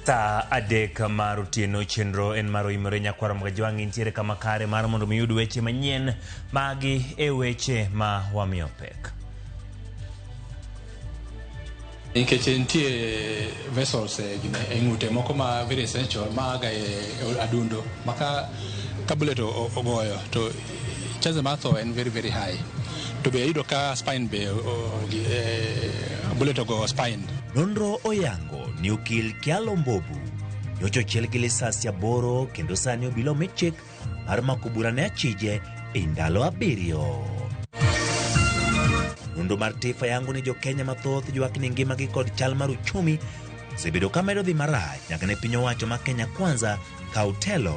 Sa adek mar otieno chenro en maro imore nyakwaro mga jwang' intiere kama kare mar mondo miyud weche manyien magi e weche ma wamiyo pek. Nikech nitie vessels e ng'ute moko ma very essential maga e adundo maka bullet ogoyo to chance mar tho en very very high. To be yudo ka spine be bullet ogo spine. Nonro oyango ni okil Kyalo Mbobu nyocho chiel gi lisasi 8 kendo sani obilo mechik mar mako bura ne achije e ndalo 7. Nonro mar Tifa yango ni jo Kenya mathoth ywak ni ngimagi kod chal mar uchumi osebedo ka medo dhi marach nyaka ne piny owacho ma Kenya Kwanza kaw telo.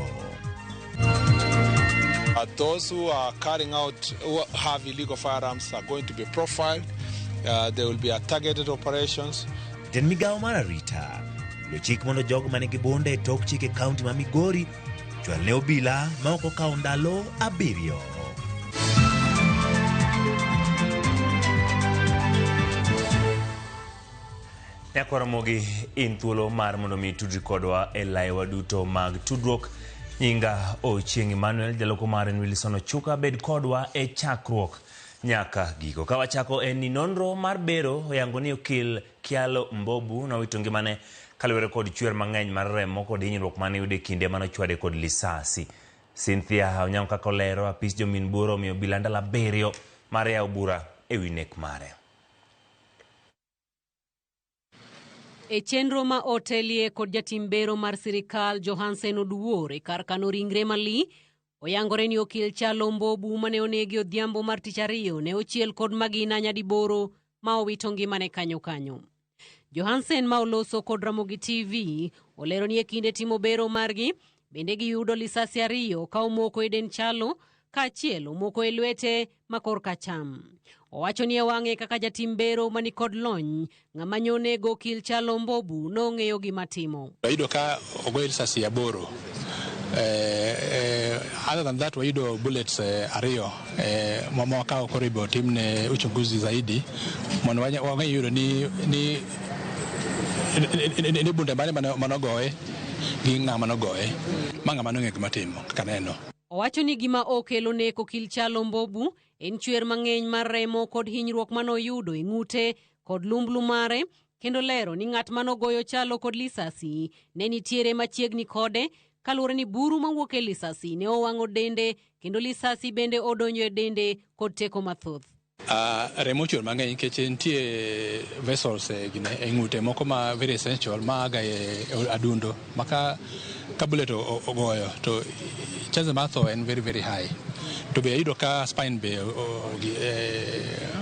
Those who are carrying out, who have illegal firearms are going to be profiled. There will be targeted operations. Den migao mar arita lo chik mondo jogo manigi bunde tok chike kaunti ma Migori chwal ne obila ma ok okawo ndalo 7. Nyakwaro mogi in thuolo mar mondo mi tudri kodwa e laiwa duto mag tudruok. Nyinga Ochieng' Emmanuel jaloko mare Wilson Ochuka bed kodwa e chakruok nyaka giko. Ka wachako en ni nonro mar bero oyango ni okil Kyalo Mbobu nowito ngimane kaluwore kod chwer mang'eny mar remo kod hinyruok mane yude kinde manochwade kod lisasi. Cynthia Onyango kaka olero apis jomin bura omiyo obila ndalo 7 mar yawo bura e wi nek mare. E chenro ma otelie kod jatim bero mar sirikal Johansen Oduor kar kano ringre Mali oyangore ni okil Kyalo Mbobu mane onegi odhiambo mar tich 2 ne ochiel kod magina nyadiboro ma owito ngimane kanyo. Johansen ma oloso kod Ramogi TV olero ni e kinde timo bero margi bende giyudo lisasi 2 ka omoko e den Kyalo ka achiel omoko e lwete makor kacham. Owacho ni e wang'e kaka jatim bero mani kod lony ng'ama nyone go okil Kyalo Mbobu nong'eyo gima timo. Wayudo ka ogoyo lisasi 8. Other than that wayudo bullets 2 mwaka okoribo timne uchunguzi zaidi mondo wang'eyudo ni bunde mane manogoye gi ng'ama nogoye ma ng'ama nong'e gima timo kaka neno. Owacho ni gima okelo nek okil Kyalo Mbobu en chwer mang'eny mar remo kod hinyruok manoyudo e ng'ute kod lumblu mare kendo lero ni ng'at manogoyo Kyalo kod lisasi ne nitiere machiegni kode kaluwore ni buru mawuok e lisasi ne owang'o dende kendo lisasi bende odonjo e dende kod teko mathoth. Remo chwer mang'eny nikech nitie vessels e ng'ute moko ma very essential maga e adundo maka bullet ogoyo to chance mar tho en very very high. To be yudo ka spine be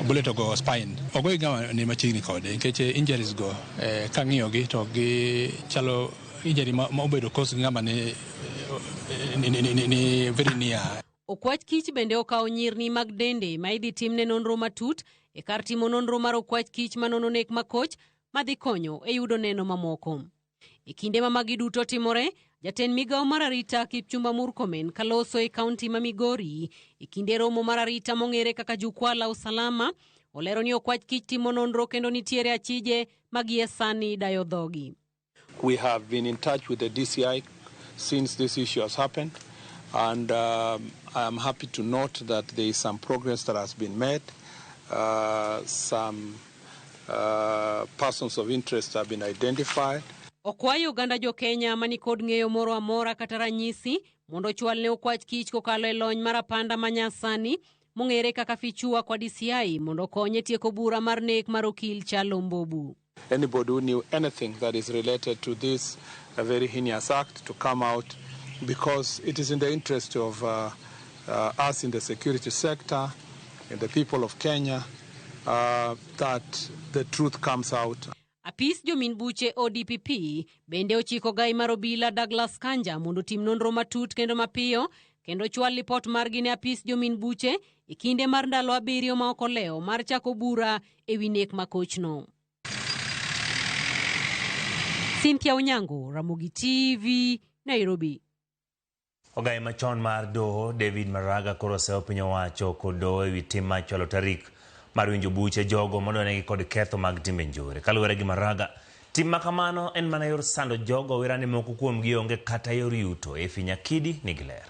bullet ogo spine ogoyo ng'ama ni machiegni kode nikech injuries go ka ng'iyogi to gi chalo injury ma obedo cause ng'ama ni very near. Okwach kich bende okawo nyirni mag dende ma idhi timne nonro matut e kar timo nonro mar okwach kich manono nek makoch madhi konyo e yudo neno mamoko. E kinde ma magi duto timore, jatend migao mar arita Kipchumba Murkomen kaloso e kaunti ma Migori e kinde romo mar arita mong'ere kaka jukwaa la usalama olero ni okwach kich timo nonro kendo nitiere achije magie sani dayo dhogi. We have been in touch with the DCI since this issue has happened, and I am happy to note that there is some progress that has been made. Some persons of interest have been identified. Okwayo oganda jo Kenya mani kod ng'eyo moro amora kata ranyisi mondo chwal ne okwach kich kokalo e lony mar apanda manyasani mong'ere kaka fichua kwa DCI mondo konye tieko bura mar nek mar okil Kyalo Mbobu. Anybody who knew anything that is related to this very heinous act to come out, because it is in the interest of us in the security sector and the people of Kenya that the truth comes out. Apis jomin buche ODPP bende ochiko gai mar obila Douglas Kanja mondo tim nonro matut kendo mapiyo kendo chwal lipot margi ne apis jomin buche e kinde mar ndalo 7 ma ok olewo mar chako bura e wi nek makochno. Cynthia Onyango, Ramogi TV, Nairobi. Ogai machon mar doho David Maraga koro oseo piny owacho kod doho ewi tim machwalo tarik mar winjo buche jogo modonegi kod ketho mag timbe njore. Kaluwore gi Maraga, tim makamano en mana yor sando jogo wirane moko kuomgi onge kata yor yuto. Efi Nyakidi nigi ler.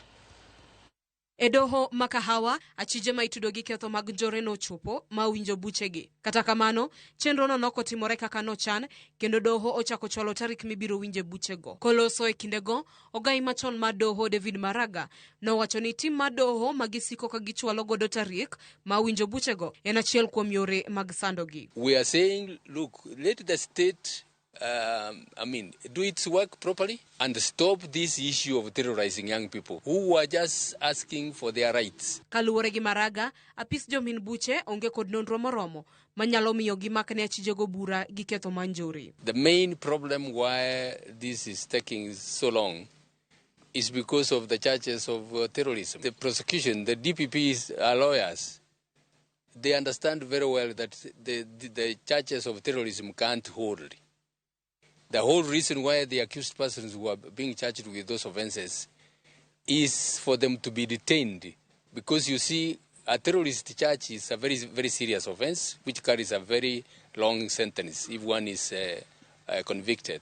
E doho makahawa, achije ma itudo gi ketho mag njore nochopo ma winjo buchegi. Kata kamano, chenro no nokotimore kaka nochan, kendo doho ochako chwalo tarik mibiro winje buchego. Koloso e kindego, ogai machon ma doho David Maraga nowacho ni tim ma doho magisiko ka gichwalo godo tarik ma winjo buchego en achiel kuom yore mag sandogi. We are saying, look, let the state do its work properly and stop this issue of terrorizing young people who are just asking for their rights. Kaluwore gi Maraga, apis jomin buche onge kod nonro moromo manyalo miyo gimakne achijego bura gi ketho manjore. The main problem why this is taking so long is because of the charges of terrorism. The prosecution, the DPP's lawyers, they understand very well that the charges of terrorism can't hold. The whole reason why the accused persons who are being charged with those offenses is for them to be detained. Because you see, a terrorist charge is a very, very serious offense, which carries a very long sentence if one is convicted.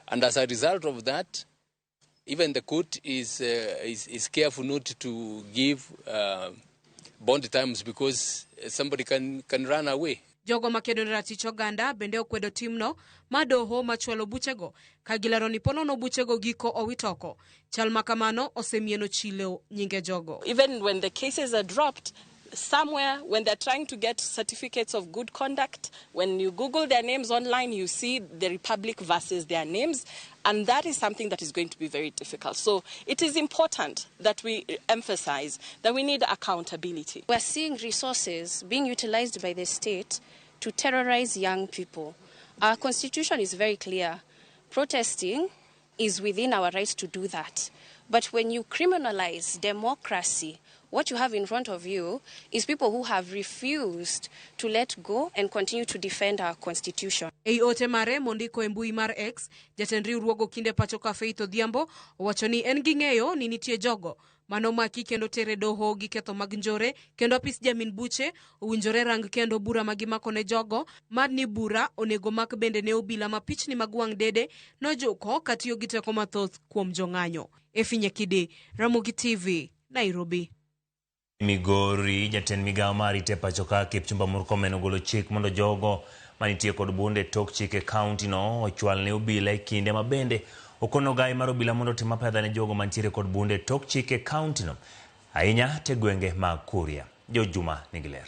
And as a result of that, even the court is careful not to give bond terms because somebody can run away. Jogo makedo ne ratich oganda bende okwedo timno ma doho machwalo buchego ka gilero ni ponono buchego giko owitoko. Chal makamano osemieno chilo nyinge jogo. Even when the cases are dropped, somewhere when they're trying to get certificates of good conduct, when you Google their names online, you see the Republic versus their names, and that is something that is going to be very difficult. So it is important that we emphasize that we need accountability. We're seeing resources being utilized by the state to terrorize young people. Our constitution is very clear. Protesting is within our rights to do that. But when you criminalize democracy, what you have in front of you is people who have refused to let go and continue to defend our constitution. Ei ote mare mondiko e mbui mar X, jatend riwruogo kinde pacho ka Faith Odhiambo owacho ni en gi ng'eyo ni nitie jogo manomaki kendo tere doho gi ketho mag njore, kendo apis jamin buche owinjore rang kendo bura magimako ne jogo mad ni bura onego mak bende ne obila mapichni mag wang' dede nojoko katiyo gi teko mathoth kuom jong'anyo. Efi Nyakidi, Ramogi TV, Nairobi. Migori, jatend migawo mar ite pacho ka Kipchumba Murkomen ogolo chik mondo jogo manitie kod bunde tok chike kaunti no ochwal ne obila e kinde mabende okono gai mar obila mondo tim apedha ne jogo mantiere kod bunde tok chike kaunti no ahinya te gwenge mag Kuria. Jo Juma nigi ler.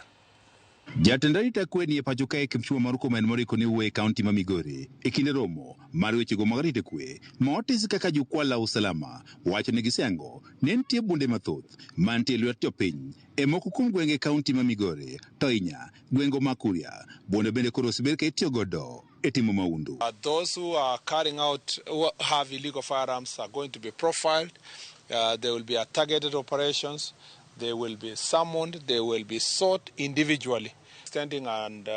Jatend arita kwe ni e pacho kae Kipchumba Murkomen moriko ne wuoye kaunti ma Migori e kinde romo mar wechego mag arita kwe ma otis kaka jukwala usalama wacho ni gisengo ne nitie bunde mathoth mantie lwet jopiny e moko kuom gwenge kaunti ma Migori to inya gwengo ma Kuria bunde bende koro osebed ka itiyo godo e timo maundu. Those who are carrying out, who have illegal firearms are going to be profiled. There will be targeted operations. They will be summoned. They will be sought individually. Extending an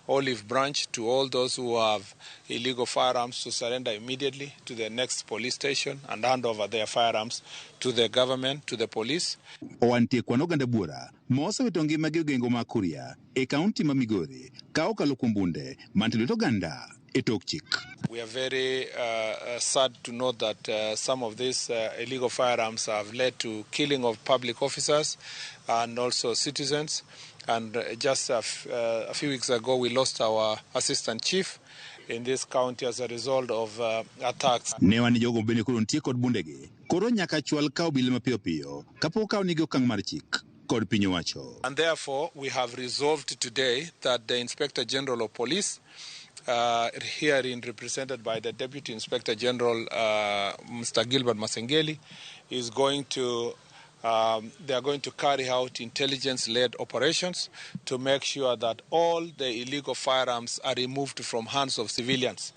olive branch to all those who have illegal firearms to surrender immediately to the next police station and hand over their firearms to the government, to the police. Owantie kwano ganda bura mosewito ngimagi gengo ma Kuria e kaunti ma Migori ka okalo kuom bunde mantie lwet oganda e tok chik. We are very sad to note that some of these illegal firearms have led to killing of public officers and also citizens. And just a few weeks ago, we lost our assistant chief in this county as a result of attacks. Ne wan jogo bende koro nitie kod bundegi. Koro nyaka chwal ka obila mapiyo piyo kapok kawnigi okang' mar chik kod piny owacho. And therefore, we have resolved today that the Inspector General of Police, herein represented by the Deputy Inspector General, Mr. Gilbert Masengeli, is going to they are going to carry out intelligence-led operations to make sure that all the illegal firearms are removed from hands of civilians.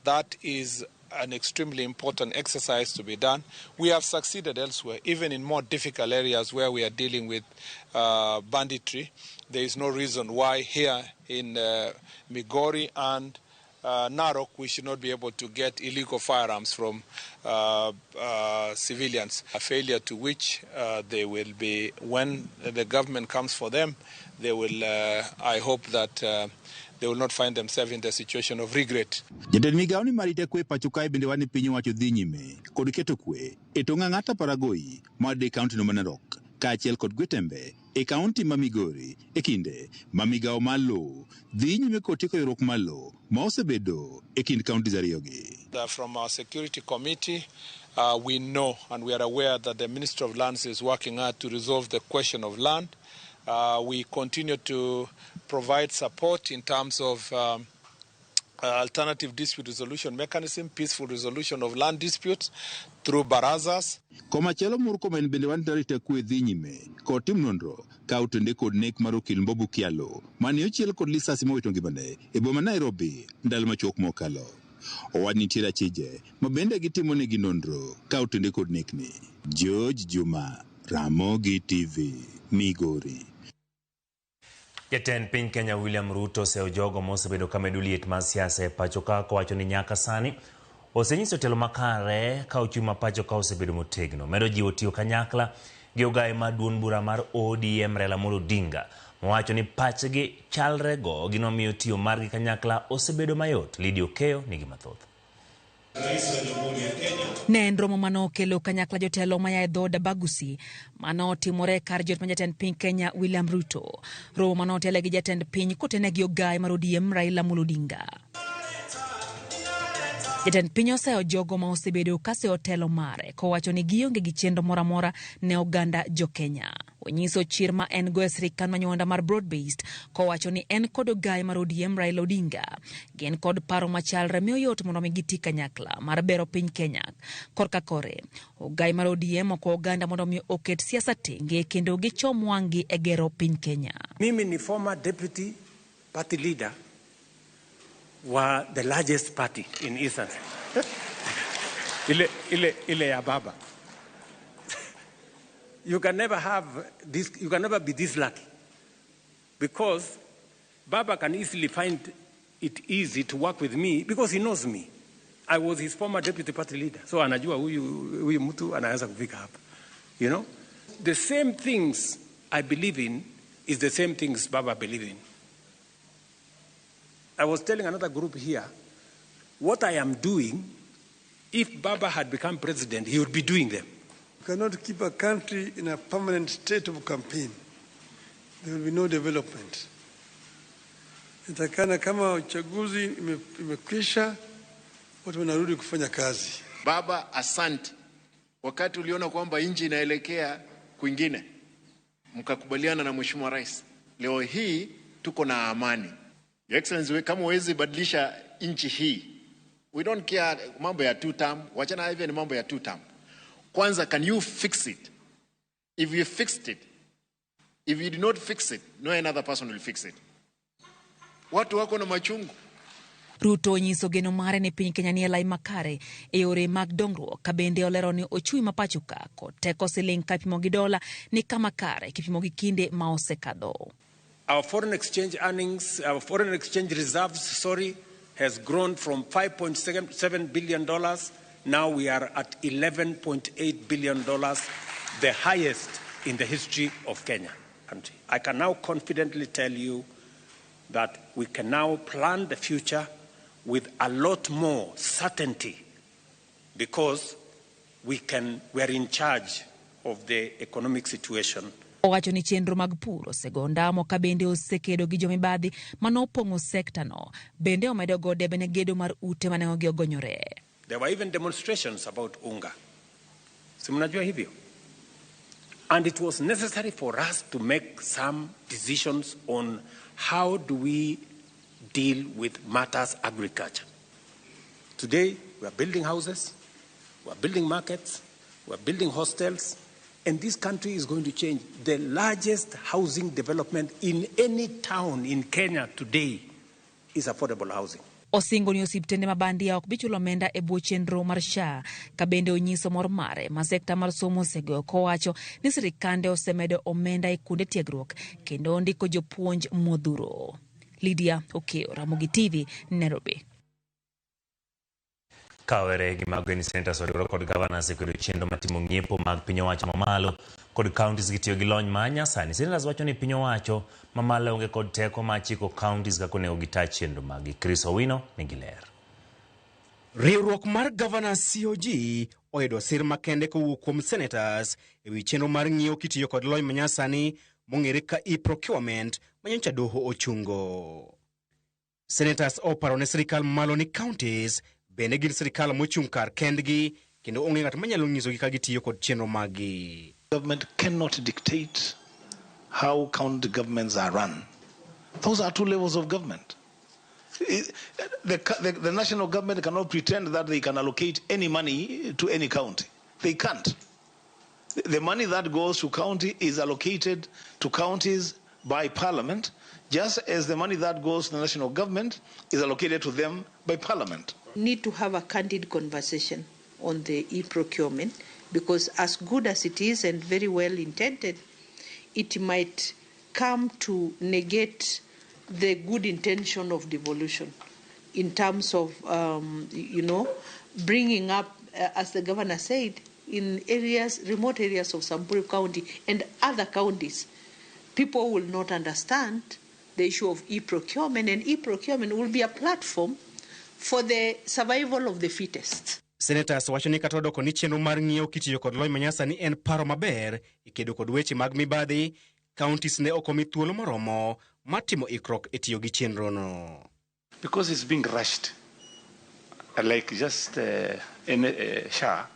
That is an extremely important exercise to be done. We have succeeded elsewhere, even in more difficult areas where we are dealing with banditry. There is no reason why here in Migori and Narok, we should not be able to get illegal firearms from civilians. A failure to which they will be, when the government comes for them, they will, I hope that they will not find themselves in the situation of regret. Jatend migao ni marite kwe pachokae bende wani pinyo wacho dhi nyime kod keto kwe e tong' ng'ata Paragoi made kaunti no ma Narok kaachiel kod Gwetembe e kaunti ma Migori e kinde ma migao mar lowo dhi nyime kod tieko ywaruok mar lowo ma osebedo e kind kaunti ariyogi. From our security committee, we know and we are aware that the Ministry of Lands is working hard to resolve the question of land. We continue to provide support in terms of alternative dispute resolution mechanism, peaceful resolution of land disputes through barazas. Komachielo Murkomen bende wan tarita kwe dhi nyime kod tim nonro ka otende kod nek mar okil Mbobu Kialo mane ochiel kod lisasi mowito ngimane e boma Nairobi ndalo machuok mokalo. Owad nitiere achije ma bende gitimo negi nonro ka otende kod nekni. George Juma, Ramogi TV, Migori. Jatend piny Kenya William Ruto osejogo mosebedo ka medo liet mar siasa e pacho ka kowacho ni nyaka sani osenyiso telo makare ka ochumi ma pacho ka osebedo motegno medo jiwo tiyo kanyakla gi ogaye mar duond bura mar ODM Raila Amolo Odinga mowacho ni pachgi chalrego ginomiyo tiyo margi kanyakla osebedo mayot. Lydia Okeyo nigi mathoth. Ne en romo mano kelo kanyakla jotelo maya e dhood Bagusi mano timore kar jot ma jatend piny Kenya William Ruto. Romo mano tele gi jatend piny kotene gi ogaye mar ODM Raila Amolo Odinga. Jatend piny oseo jogo ma osebedo kase otelo mare kowacho ni gionge gi chenro moro amora ne oganda jo Kenya. Onyiso chir ma en go e sirikal manyuonda mar broad-based kowacho ni en kod ogaye mar ODM Raila Odinga gin kod paro machalre miyo yot mondo mi giti kanyakla mar bero piny Kenya. Korka kore ogaye mar ODM oko oganda mondo mi oket siasa tenge kendo gichom wang'gi e gero piny Kenya. Mimi ni former deputy party leader wa the largest party in Eastern ile ya baba. You can never have this, you can never be this lucky, because Baba can easily find it easy to work with me because he knows me. I was his former deputy party leader, so anajua huyu mtu anaweza kufika hapa. You know, the same things I believe in is the same things Baba believe in. I was telling another group here, what I am doing, if Baba had become president, he would be doing them. You cannot keep a country in a permanent state of campaign. There will be no development. Itakana kama uchaguzi imekwisha, watu wanarudi kufanya kazi. Baba, asante. Wakati uliona kwamba nchi inaelekea kwingine, mkakubaliana na Mheshimiwa Rais. Leo hii tuko na amani. Your Excellency, kama huwezi badilisha nchi hii, we don't care mambo ya two term, wachana hivi ni mambo ya two term. Kwanza, can you fix it? If you fixed it, if you did not fix it, no another person will fix it. Watu wako na machungu. Ruto nyiso geno mare ne piny Kenya ni elai makare e yore mag dongruok ka bende olero ni ochui mapacho ka kod teko siling kapimo gi dola ni kama kare kipimo gi kinde ma osekadho. Our foreign exchange earnings, our foreign exchange reserves, has grown from $5.7 billion. Now we are at $11.8 billion, the highest in the history of Kenya. I can now confidently tell you that we can now plan the future with a lot more certainty because we are in charge of the economic situation. Owacho ni chenro mag pur osegondamo ka bende osekedo gi jomibadhi manopong'o sekta no bende omedo go debe ne gedo mar ute manengo gi ogonyore. There were even demonstrations about unga. Si mnajua hivyo? And it was necessary for us to make some decisions on how do we deal with matters agriculture. Today, we are building houses, we are building markets, we are building hostels, and this country is going to change. The largest housing development in any town in Kenya today is affordable housing. Osingo ni osiptende mabandia ok bichulo omenda e bwo chenro mar SHA ka bende onyiso mor mare ma sekta mar somo osego kowacho ni sirikande osemedo omenda e kuonde tiegruok kendo ndiko jopuonj modhuro. Lydia Okeyo, Ramogi TV, Nairobi. Kawere gi mag senators odwaro kod governors e chenro matimo ng'iepo mag piny owacho mamalo kod counties gitiyo gi lony ma nyasani. Senators wacho ni piny owacho mamalo onge kod teko ma chiko counties kako onego gita chenro mag Chris Owino nigi ler. Riwruok mar governors COG oyudo sir makende kowuok kuom senators ewi chenro mar ng'iewo kitiyo kod lony ma nyasani mong'ere ka e-procurement manyocha doho ochungo. Senators oparo ne sirikal mamalo ni counties bende gin sirikal mochung' kar kendgi kendo onge ng'at manyalo nyisogi ka gitiyo kod chenro magi. Government cannot dictate how county governments are run. Those are two levels of government. The national government cannot pretend that they can allocate any money to any county. They can't. The money that goes to county is allocated to counties by parliament, just as the money that goes to the national government is allocated to them by parliament. Need to have a candid conversation on the e-procurement, because as good as it is and very well intended, it might come to negate the good intention of devolution in terms of, bringing up, as the governor said, in areas, remote areas of Samburu County and other counties, people will not understand the issue of e-procurement, and e-procurement will be a platform for the survival of the fittest. Senators wacho ni kata odoko ni chenro mar ng'iewo kitiyo kod lony manyasani en paro maber ikedo kod weche mag mibadhi, counties ne ok omi thuolo moromo matimo ikruok e tiyo gi chenro no. Because it's being rushed, like just SHA,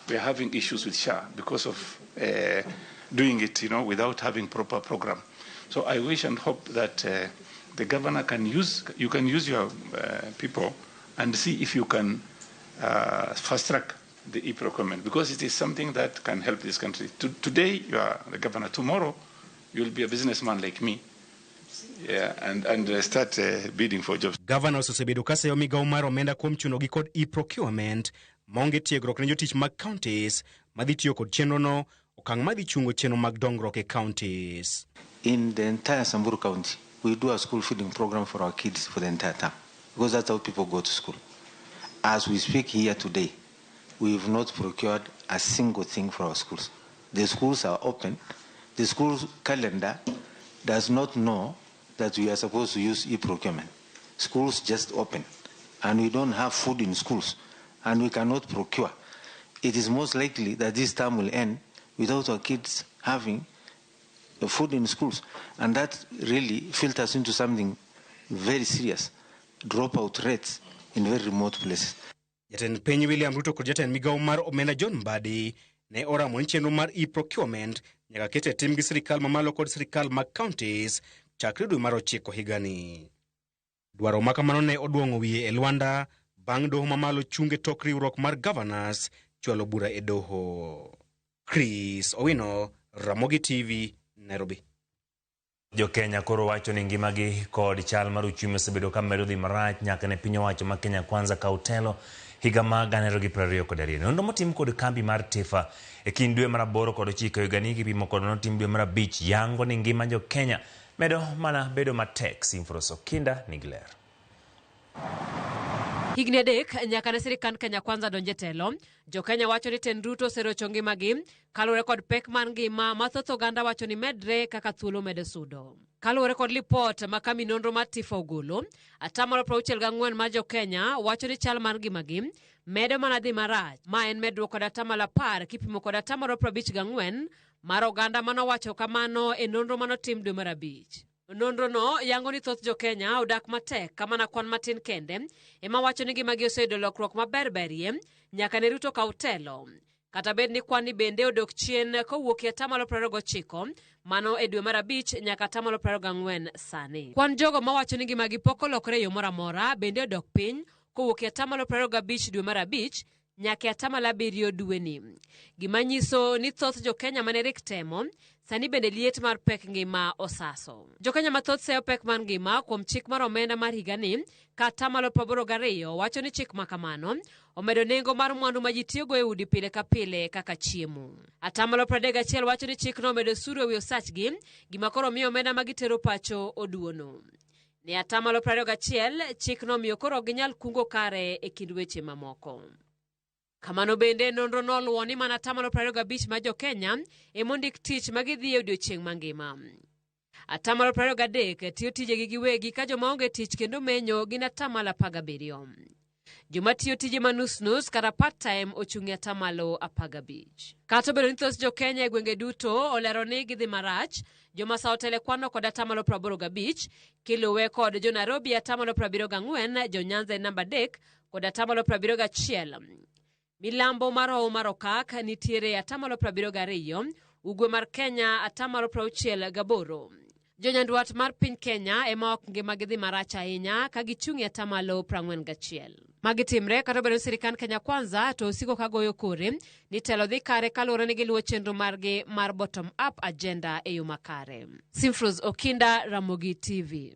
we are having issues with SHA because of doing it, without having proper program. So I wish and hope that the governor you can use your people and see if you can fast track the e-procurement, because it is something that can help this country. Today you are the governor, tomorrow you will be a businessman like me. Yeah, and start bidding for jobs. Governors osebedo kaseyo migawo mar omenda kuom chuno gi kod e-procurement maonge tiegruok ne jotich mag counties madhi tiyo kod chenro no, okang' madhi chungo chenro mag dongruok e counties. In the entire Samburu County, we do a school feeding program for our kids for the entire term, because that's how people go to school. As we speak here today, we have not procured a single thing for our schools. The schools are open. The school calendar does not know that we are supposed to use e-procurement. Schools just open, and we don't have food in schools, and we cannot procure. It is most likely that this term will end without our kids having food in schools, and that really filters into something very serious, dropout rates in very remote places. Jatend piny William Ruto kod jatend migawo mar omenda John Mbadi ne oramo ni chenro mar e-procurement nyaka kete tim gi sirikal mamalo kod sirikal mag counties chakre dwe mar 9 higani. Dwaro makamano ne oduong'o wiye e Luanda bang' doho mamalo chunge tok riwruok mar governors chwalo bura e doho. Chris Owino, Ramogi TV, Nairobi. Jo Kenya koro wacho ni ngimagi kod chal mar uchumi osebedo ka medo dhi marach nyaka ne piny owacho ma Kenya Kwanza kaw telo higa mag 2020. Nonro motim kod kambi mar Tifa e kind dwe mar 8 kod 9 higani kipimo kod notim dwe mar 5 yango ni ngima jo Kenya medo mana bedo matek. Simfros Okinda nigi ler. Higni adek nyaka ne sirikand Kenya Kwanza donje telo, jo Kenya wacho ni Tend Ruto oserocho ngimagi kaluwore kod pek man ngima mathoth oganda wacho ni medre kaka thuolo medo sudo. Kaluwore kod lipot ma kambi nonro mar Tifa ogolo, 64% mar jo Kenya wacho ni chal mar ngimagi medo mana dhi marach. Ma en medruok kod 10% kipimo kod 54% mar oganda manowacho kamano e nonro manotim dwe mar 5. Nonro no yango ni thoth jo Kenya odak matek kama na kwan matin kende ema wacho ni ngimagi oseyudo lokruok maberberie nyaka ne Ruto kaw telo. Kata bed ni kwan ni bende odok chien kowuok e 29 mano e dwe mar 5 nyaka 24 sani. Kwan jogo mawacho ni ngimagi pok olokore yo moro amora bende odok piny kowuok e 25 dwe mar 5 nyaka 17 dweni. Gima nyiso ni thoth jo Kenya mane rik temo sani bende liet mar pek ngima osaso. Jo Kenya mathoth seyo pek mar ngima kuom chik mar omenda mar higani ka 82 wacho ni chik makamano omedo nengo mar mwandu ma ji tiyogo e udi pile ka pile kaka chiemo. 31 wacho ni chik no omedo suru e wi osachgi gima koro miyo omenda ma gitero pacho oduono. Ne 21 chik no miyo koro ginyal kungo kare e kind weche mamoko. Kamano bende nonro noluwo ni mana 25% ma Jo-Kenya emondik tich magidhi e odiechieng' mangima. 23% tiyo tijegi giwegi ka joma onge tich kendo menyo gin 17%. Joma tiyo tije manus kata part-time ochung'e 15%. Kata obedo ni thoth Jo-Kenya e gwenge duto olero ni gidhi marach, joma sa otele kwano kod 85%, kiluwe kod Jo-Nairobi 74%, Jo-Nyanza namba 3 kod 71%. Milambo mar Hoho mar Okak nitiere 72%, ugwe mar Kenya 68%. Jo-Nyanduat mar piny Kenya ema ok ngimagi dhi marach ahinya ka gichung'e 41%. Magitimre kata obedo ni sirikand Kenya Kwanza to osiko kagoyo kore ni telo dhi kare kaluwore ni giluwo chenro margi mar bottom up agenda e yo makare. Simfros Okinda, Ramogi TV.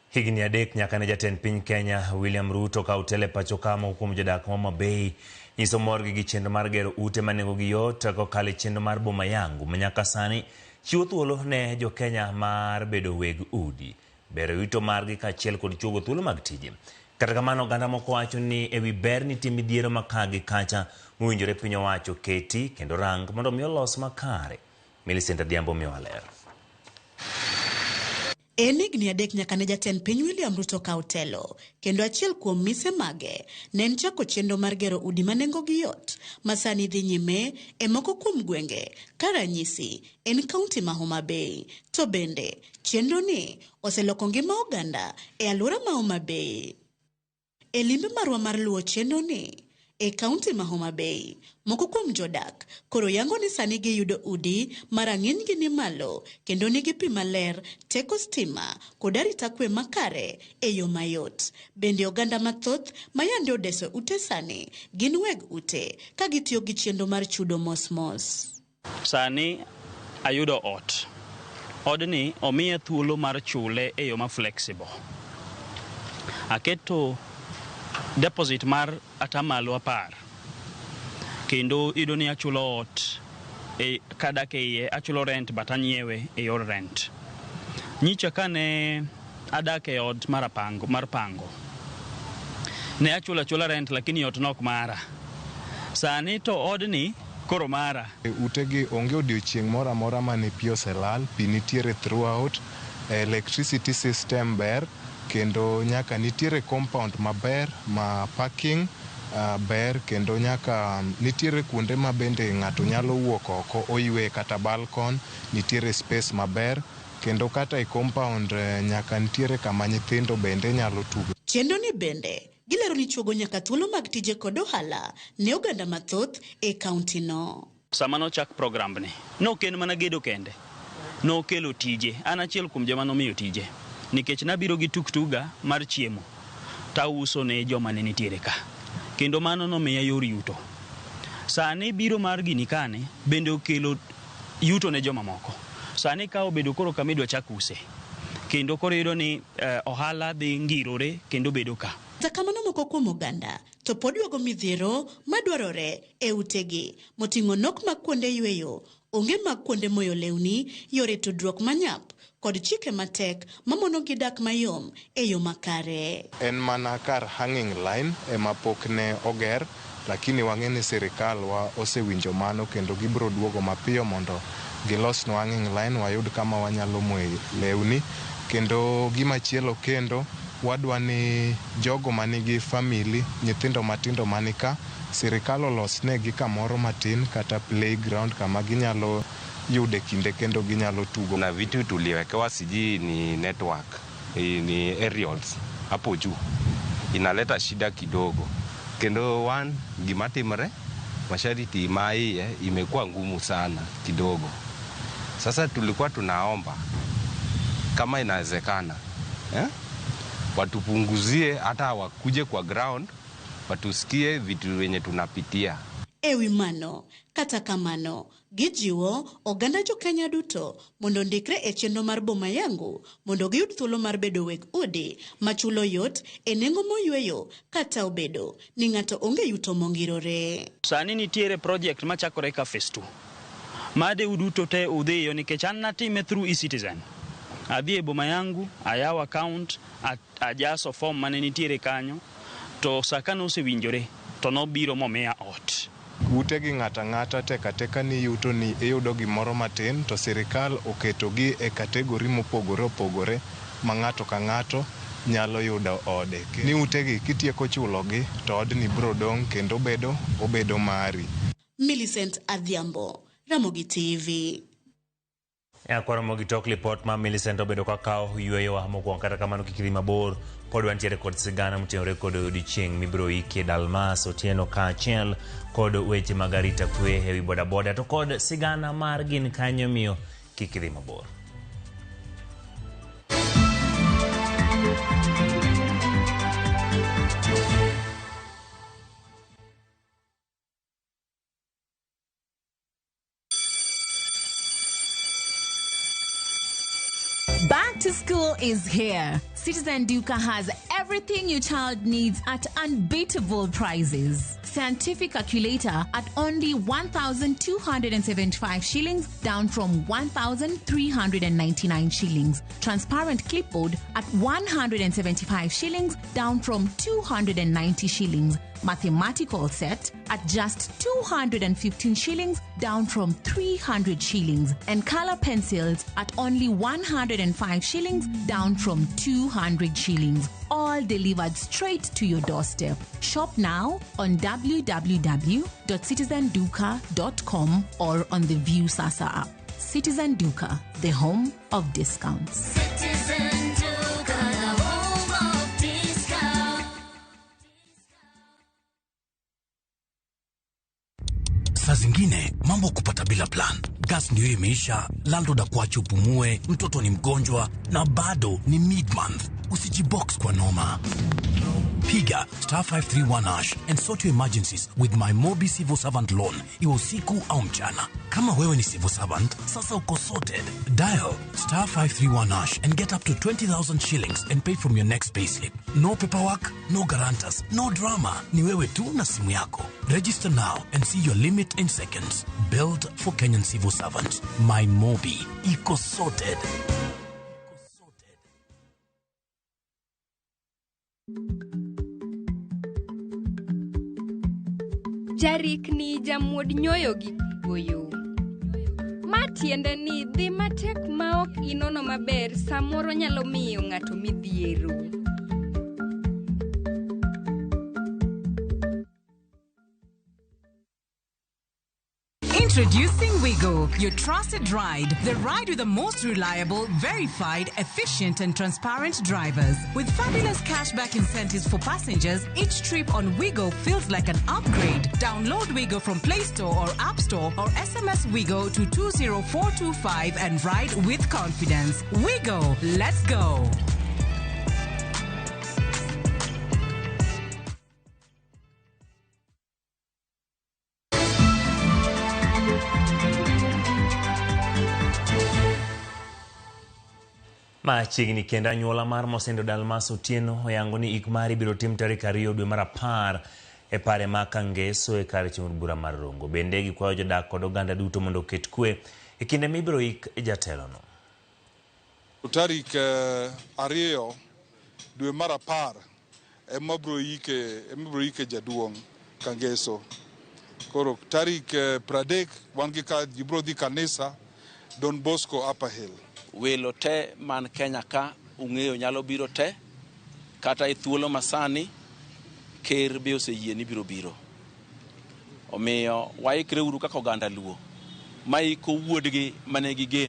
Higni 3 nyaka ne jatend piny Kenya William Ruto ka utele pacho kama kuom jodak ma Homa Bay nyiso morgi gi chenro mar gero ute manengo gi yot kokalo chenro mar Boma Yangu manyaka sani chiwo thuolo ne Jo-Kenya mar bedo weg udi, bero yuto margi kaachiel kod chuogo thuolo mag tije. Kata kamano oganda moko wacho ni ewi ber nitie midhiero makagi kacha mowinjore piny owacho keti kendo rang mondo mi olos makare. Millicent Adhiambo miyowa ler. En higni 3 nyaka ne jatend piny William Ruto ka utelo, kendo achiel kuom mise mage ne en chako chenro mar gero udi manengo gi yot masani dhi nyime e moko kuom gwenge ka ranyisi en kaunti ma Homa Bay. To bende chenro ni oseloko ngima oganda e alwora ma Homa Bay. E limbe marwa mar luwo chenro ni e kaunti ma Homa Bay, moko kuom jodak koro yango ni sani giyudo udi marang'iny gi ni malo kendo nigi pi maler, teko stima kod arita kwe makare e yo mayot. Bende oganda mathoth mayande odeso ute sani gin weg ute ka gitiyo gi chenro mar chudo mos. Sani ayudo ot. Odni omiye thuolo mar chule e yo ma flexible. Aketo deposit mar 10%. Kendo ido ni achulo ot kadak e iye, achulo rent but anyiewe e yor rent. Nyicha kane adak e ot mar pango. Ne achula rent lakini ot nok mara. Sani to odni koro mara. Utegi onge odiochieng' moro amora mane pi oselal, pi nitiere throughout, electricity system ber, kendo nyaka nitiere compound maber ma parking ber, kendo nyaka nitiere kuonde ma bende ng'ato nyalo wuok oko oywe kata balcon, nitiere space maber, kendo kata e compound nyaka nitiere kama nyithindo bende nyalo tugo. Chenro ni bende gilero ni chuogo nyaka thuolo mag tije kod ohala ne oganda mathoth e kaunti no. Sama nochak program ni, noken mana gedo kende, nokelo tije. An achiel kuom joma nomiyo tije, nikech nabiro gi tuktuga mar chiemo tauso ne joma ne nitiere ka, kendo mano nomiya yor yuto. Sani biro mar gini kane bende okelo yuto ne joma moko. Sani ka obedo koro kama idwa chak use, kendo koro yudo ni ohala dhi ngirore kendo bedo ka. Takamano moko kuom oganda to pod yuago midhiero madwarore e utegi moting'o nok mag kuonde yweyo, onge mag kuonde moyo lewni, yore tudruok manyap kod chike matek mamono gi dak mayom e yo makare. En mana kar hanging line ema pok ne oger, lakini wang'e ni sirikal wa osewinjo mano kendo gibiro duogo mapiyo mondo gilos no hanging line wayud kama wanyalo moye lewni. Kendo gimachielo kendo wadwa ni jogo manigi family, nyithindo matindo manika, sirikal olos negi kamoro matin kata playground kama ginyalo yude kinde kendo ginyalo tugo. Na vitu tuliwekewa siji ni network, ni aerials hapo juu, inaleta shida kidogo. Kendo gimatimre masharti mai imekuwa ngumu sana kidogo. Sasa tulikuwa tunaomba kama inawezekana watupunguzie hata wakuje kwa ground watusikie vitu wenye tunapitia. Ewi mano kata kamano gijiwo oganda Jo-Kenya duto mondo ndikre e chenro mar Boma Yangu mondo giyud thuolo mar bedo weg udi machulo yot e nengo moyweyo kata obedo ni ng'ato onge yuto mongirore. Sani nitiere project machakore ka phase 2 made uduto te udhiyo nikech an natime through eCitizen. Adhi e Boma Yangu, ayawo account, ajaso form mane nitiere kanyo, to saka nosewinjore to nobiro momiya ot. Ute gi ng'ata teka ni yuto ni iyudo gimoro matin, to sirikal oketogi e kategori mopogore opogore ma ng'ato ka ng'ato nyalo yudo ode. Ni utegi kitieko chulogi to odni biro dong' kendo obedo mari. Millicent Adhiambo, Ramogi TV. Akwara mogi tok lipot ma Millicent obedo kakao yueyo wa mokwongo kata kamano kikidhi mabor pod wantiere kod sigana motenore kod odiochieng' mibiro iki Dalmas Otieno kaachiel kod weche mag arita kwe ewi bodaboda to kod sigana mar gin kanyo miyo kikidhi mabor. Back to school is here. Citizen Duka has everything your child needs at unbeatable prices. Scientific calculator at only 1,275 shillings, down from 1,399 shillings. Transparent clipboard at 175 shillings, down from 290 shillings. Mathematical set at just 215 shillings, down from 300 shillings. And color pencils at only 105 shillings, down from 200 shillings. All delivered straight to your doorstep. Shop now on www.citizenduka.com or on the View Sasa app. Citizen Duka, the home of discounts. Citizen Duka, the home of discounts. Saa zingine mambo kupata bila plan. Gas ndio imeisha, landlord akuache upumue, mtoto ni mgonjwa na bado ni mid-month. Usijibox kwa noma. Piga *531# and sort your emergencies with my Mobi Civil Servant Loan. Iwe usiku au mchana. Kama wewe ni civil servant, sasa uko sorted. Dial *531# and get up to 20,000 shillings and pay from your next payslip. No paperwork, no guarantors, no drama. Ni wewe tu na simu yako. Register now and see your limit in seconds. Built for Kenyan civil servants. My Mobi. Iko sorted. Jarik ni jamuod nyoyo gi goyo. Matiende ni dhi matek maok inono maber samoro nyalo miyo ng'ato midhiero. Introducing Wigo, your trusted ride. The ride with the most reliable, verified, efficient and transparent drivers. With fabulous cashback incentives for passengers, each trip on Wigo feels like an upgrade. Download Wigo from Play Store or App Store or SMS Wigo to 20425 and ride with confidence. Wigo, let's go. Machiegni kenda anyuola mar Mosendo Dalmas Otieno oyango ni ik mari biro tim tarik 2 dwe mar 10 e pare ma Kangeso e kar chieng' bura mar Rongo. Bende gikwayo jodak kod oganda duto mondo oket kwe e kinde mibiro ik jatelono. Tarik 2 dwe mar 10 ema biro ike jaduong' Kangeso. Koro tarik 30 wan gi ka biro dhi kanisa Don Bosco Upper Hill. Welo te man Kenya ka ung'eyo nyalo biro te kata e thuolo masani ker be oseyie ni biro. Omiyo waikre uru kaka oganda Luo maiko wuodgi mane gigeno.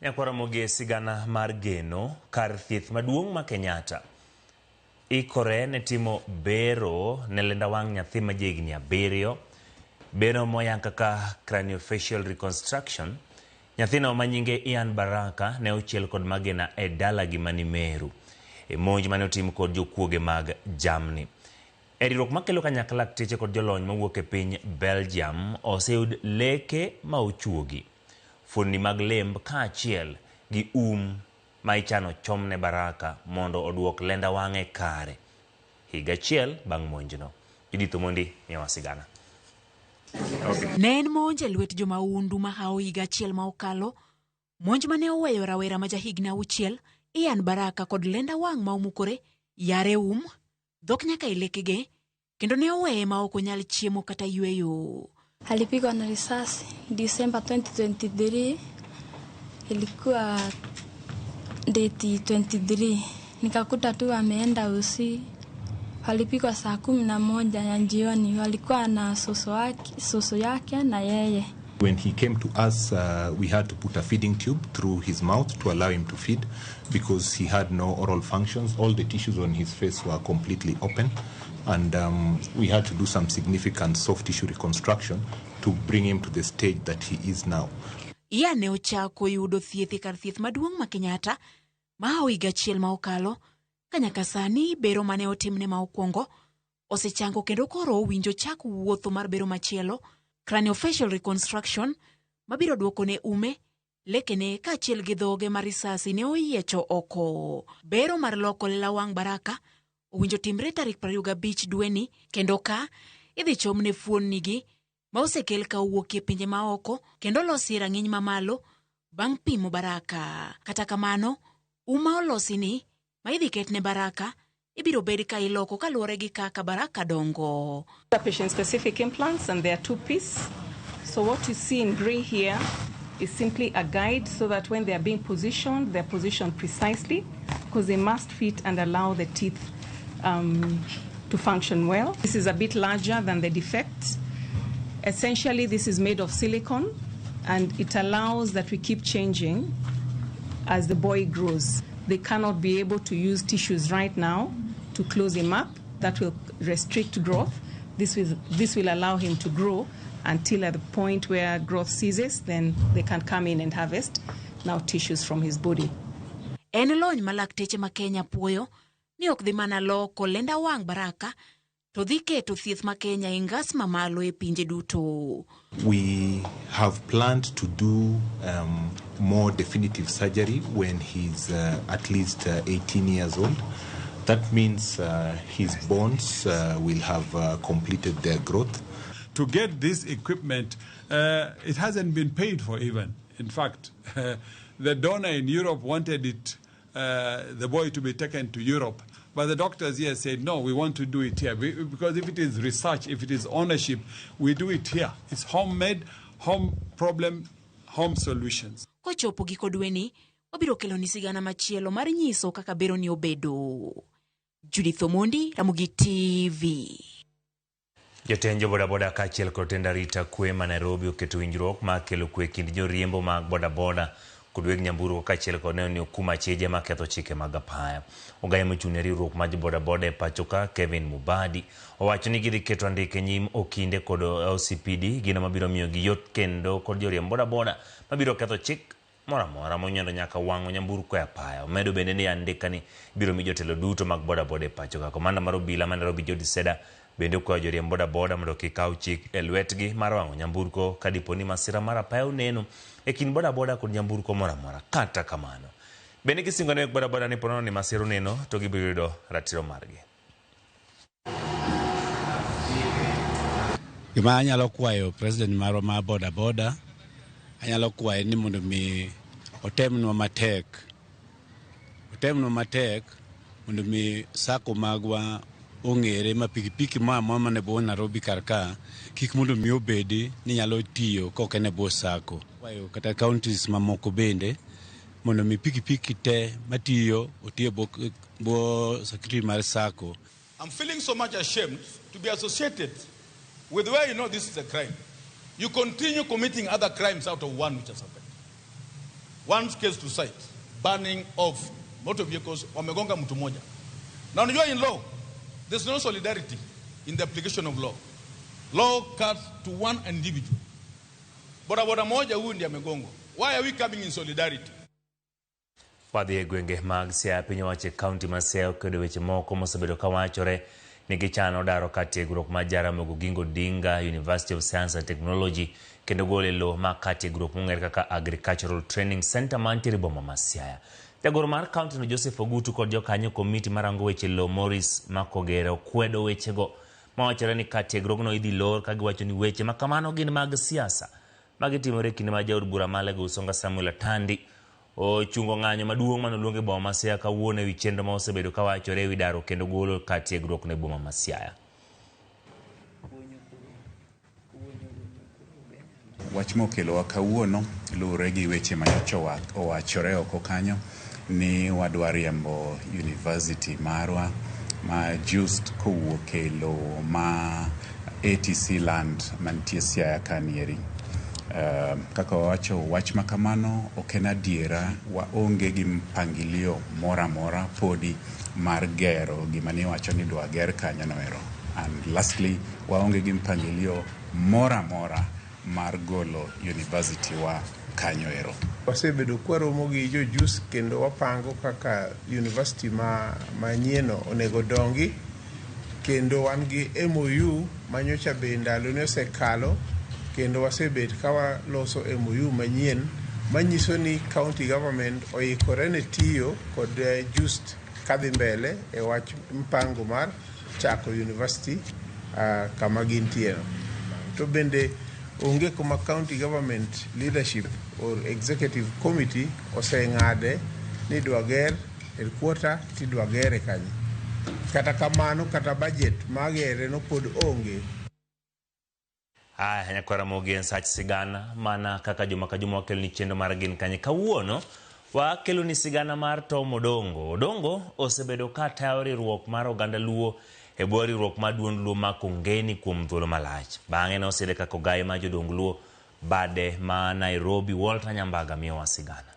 Nyakwara mogi sigana mar geno kar thieth maduong' ma Kenyatta ikore ne timo bero ne lenda wang' nyathi ma jahigni 7. Bero moyang kaka craniofacial reconstruction. Nyathino manyinge Ian Baraka ne ochiel kod magena e dalagi mani Meru e monj mane otim kod jokuoge mag jamni. Eriruok makelo kanyakla lakteche kod jolony mawuok e piny Belgium oseyud leke ma ochuogi, fundi mag lemb kaachiel gi ma ichano chomne Baraka mondo oduok lenda wang'e kare higa achiel bang' monjno. Judith Omondi miyowa sigana. Ne en monj e lwet jomaundu ma hao higa achiel ma okalo, monj mane oweyo rawera ma jahigni 6 Ian Baraka kod lenda wang' ma omukore, yare dhok nyaka e lekege, kendo ne oweye ma ok onyal chiemo kata yweyo. Alipigwa na risasi December 2023, ilikuwa date 23. Nikakuta tu ameenda usi. Alipigwa saa 11 ya jioni. Walikuwa na soso yake na yeye. When he came to us, we had to put a feeding tube through his mouth to allow him to feed because he had no oral functions. All the tissues on his face were completely open, and we had to do some significant soft tissue reconstruction to bring him to the stage that he is now. Ia ne ochako yudo thieth kar thieth maduong' ma Kenyatta ma higa achiel ma okalo, ka nyaka sani bero mane otimne ma okwongo osechango kendo koro owinjo chak wuotho mar bero machielo, craniofacial reconstruction mabiro duoko ne ume, lekene ka achiel gi dhoge mar risasi ne oyiecho oko. Bero mar loko lela wang' Baraka owinjo timre tarik 25 dweni, kendo ka idhi chomne fuonnigi ma osekel ka owuok e pinje ma oko kendo losi rang'iny mamalo bang' pimo Baraka. Kata kamano, uma olosi ni ma idhi ketne Baraka ibiro bed ka iloko kaluwore gi kaka Baraka dongo. Patient-specific implants, and they are 2-piece. So what you see in gray here is simply a guide so that when they are being positioned, they're positioned precisely because they must fit and allow the teeth to function well. This is a bit larger than the defect. Essentially, this is made of silicone, and it allows that we keep changing as the boy grows. They cannot be able to use tissues right now to close him up. That will restrict growth. This will allow him to grow until at the point where growth ceases, then they can come in and harvest now tissues from his body. En lony ma lakteche ma Kenya puoyo ni ok dhi mana loko lenda wang' Baraka, to dhi keto thieth ma Kenya e ngas mamalo e pinje duto. We have planned to do more definitive surgery when he's at least 18 years old. That means his bones will have completed their growth. To get this equipment, it hasn't been paid for even. In fact, the donor in Europe wanted it, the boy to be taken to Europe. But the doctors here said, no, we want to do it here. Because if it is research, if it is ownership, we do it here. It's homemade, home problem, home solutions. Kochopo giko dweni, wabiro kelo ni sigana machielo mar nyiso kaka bero ni obedo. Judith Omondi, Ramogi TV. Jotenjo bodaboda ka achiel kod tend arita kwe ma Nairobi oketo winjruok ma kelo kwe kind joriembo mag bodaboda kod weg nyamburko ka achiel kod neno ni okuma cheje ma ketho chike mag apaya. Ogaye mochung' ne riwruok mar bodaboda e pacho ka Kevin Mubadi owacho ni gidhi keto andike nyim okinde kod OCPD gino mabiro miyo gi yot kendo kod joriemb bodaboda mabiro ketho chik mora mora monyondo nyaka wang'o nyamburko e apaya. Omedo bende ni andika ni biro mi jotelo duto mag bodaboda e pacho ka. Komanda mar obila ma Nairobi Jody Seda bende okwayo joriemb bodaboda mondo kik kaw chik e lwetgi mar wang'o nyamburko ka dipo ni masira mar apaya oneno e kind bodaboda kod nyamburko mora mora. Kata kamano bende gisingo ne bodaboda ni ponono ni masira oneno to gibiro yudo ratiro margi. Gima anyalo kwayo president maro ma bodaboda, anyalo kwayo ni mondo mi otemnwa matek mondo mi sako magwa ong'ere ma pikipiki mama ne bo Nairobi karka kik mondo mi obedi ni nyalo tiyo koke ne bo sako. Kwayo kata counties mamoko bende mondo mi pikipiki te matiyo otiyo bo secretary mar sako. I'm feeling so much ashamed to be associated with where you know this is a crime. You continue committing other crimes out of one which has happened. One case to cite, burning of motor vehicles, wamegonga mtu moja. Now unajua in law, there's no solidarity in the application of law. Law cuts to one individual. Bodaboda moja huyu ndiye amegongwa. Why are we coming in solidarity? Wadhi e gwenge mag Siaya piny owacho e kaunti ma Siaya okedo weche moko mosebedo ka wachore ni gichano daro ka tiegruok ma Jaramogi Oginga Odinga University of Science and Technology kendo gole lo ma ka tiegruok mong'ere kaka Agricultural Training Center mantiere boma ma Siaya. Jagoro mar kaunti no Joseph Ogutu kod jokanyo komiti marango weche lo Morris Makogere okwedo wechego ma wachore ni ka tiegruokno idhi lor ka giwacho ni weche ma kamano gin mag siasa magitimore kinde ma jaod bura Malego Usonga Samuel Atandi ochungo ng'anyo maduong' manoluonge boma ma Siaya kawuono ewi chenro ma osebedo ka wachore ewi daro kendo golo ka tiegruok ne boma ma Siaya. wach mokelowa kawuono luwore gi weche manyocha owachore oko kanyo ni wadwa riembo university marwa ma just kowuok e lowo ma ATC land mantie Siaya kanieri. Kaka wawacho wach makamano ok en adiera, waonge gi mpangilio mora mora podi mar gero gima ni wacho ni dwa ger kanyono ero. And lastly, waonge gi mpangilio mora mora mar golo university wa kanyo ero. Wasebedo kwaromo gi jojus kendo wapango kaka university manyieno onego dongi, kendo wan gi MOU manyocha be ndalone osekalo, kendo wasebet ka waloso MOU manyien manyiso ni county government oikore ne tiyo kod just kadhi mbele e wach mpango mar chako university kama gintieno. To bende onge kuma county government leadership or executive committee oseng'ade ni dwa ger headquarter ti dwa gere kanyo. Kata kamano kata budget magere no pod onge. Nyakwara Mogi en sach sigana mana kaka juma ka juma wakelo ni chendo mar gin kanye. Kawuono wakelo ni sigana mar Tom Odongo. Odongo osebedo ka tayo riwruok mar oganda Luo e bwo riwruok mar duond Luo ma Kongeni kuom thuolo malach. Bang'e ne osede kaka ogaye ma jodong Luo bade ma Nairobi. Walter Nyambaga miyowa sigana.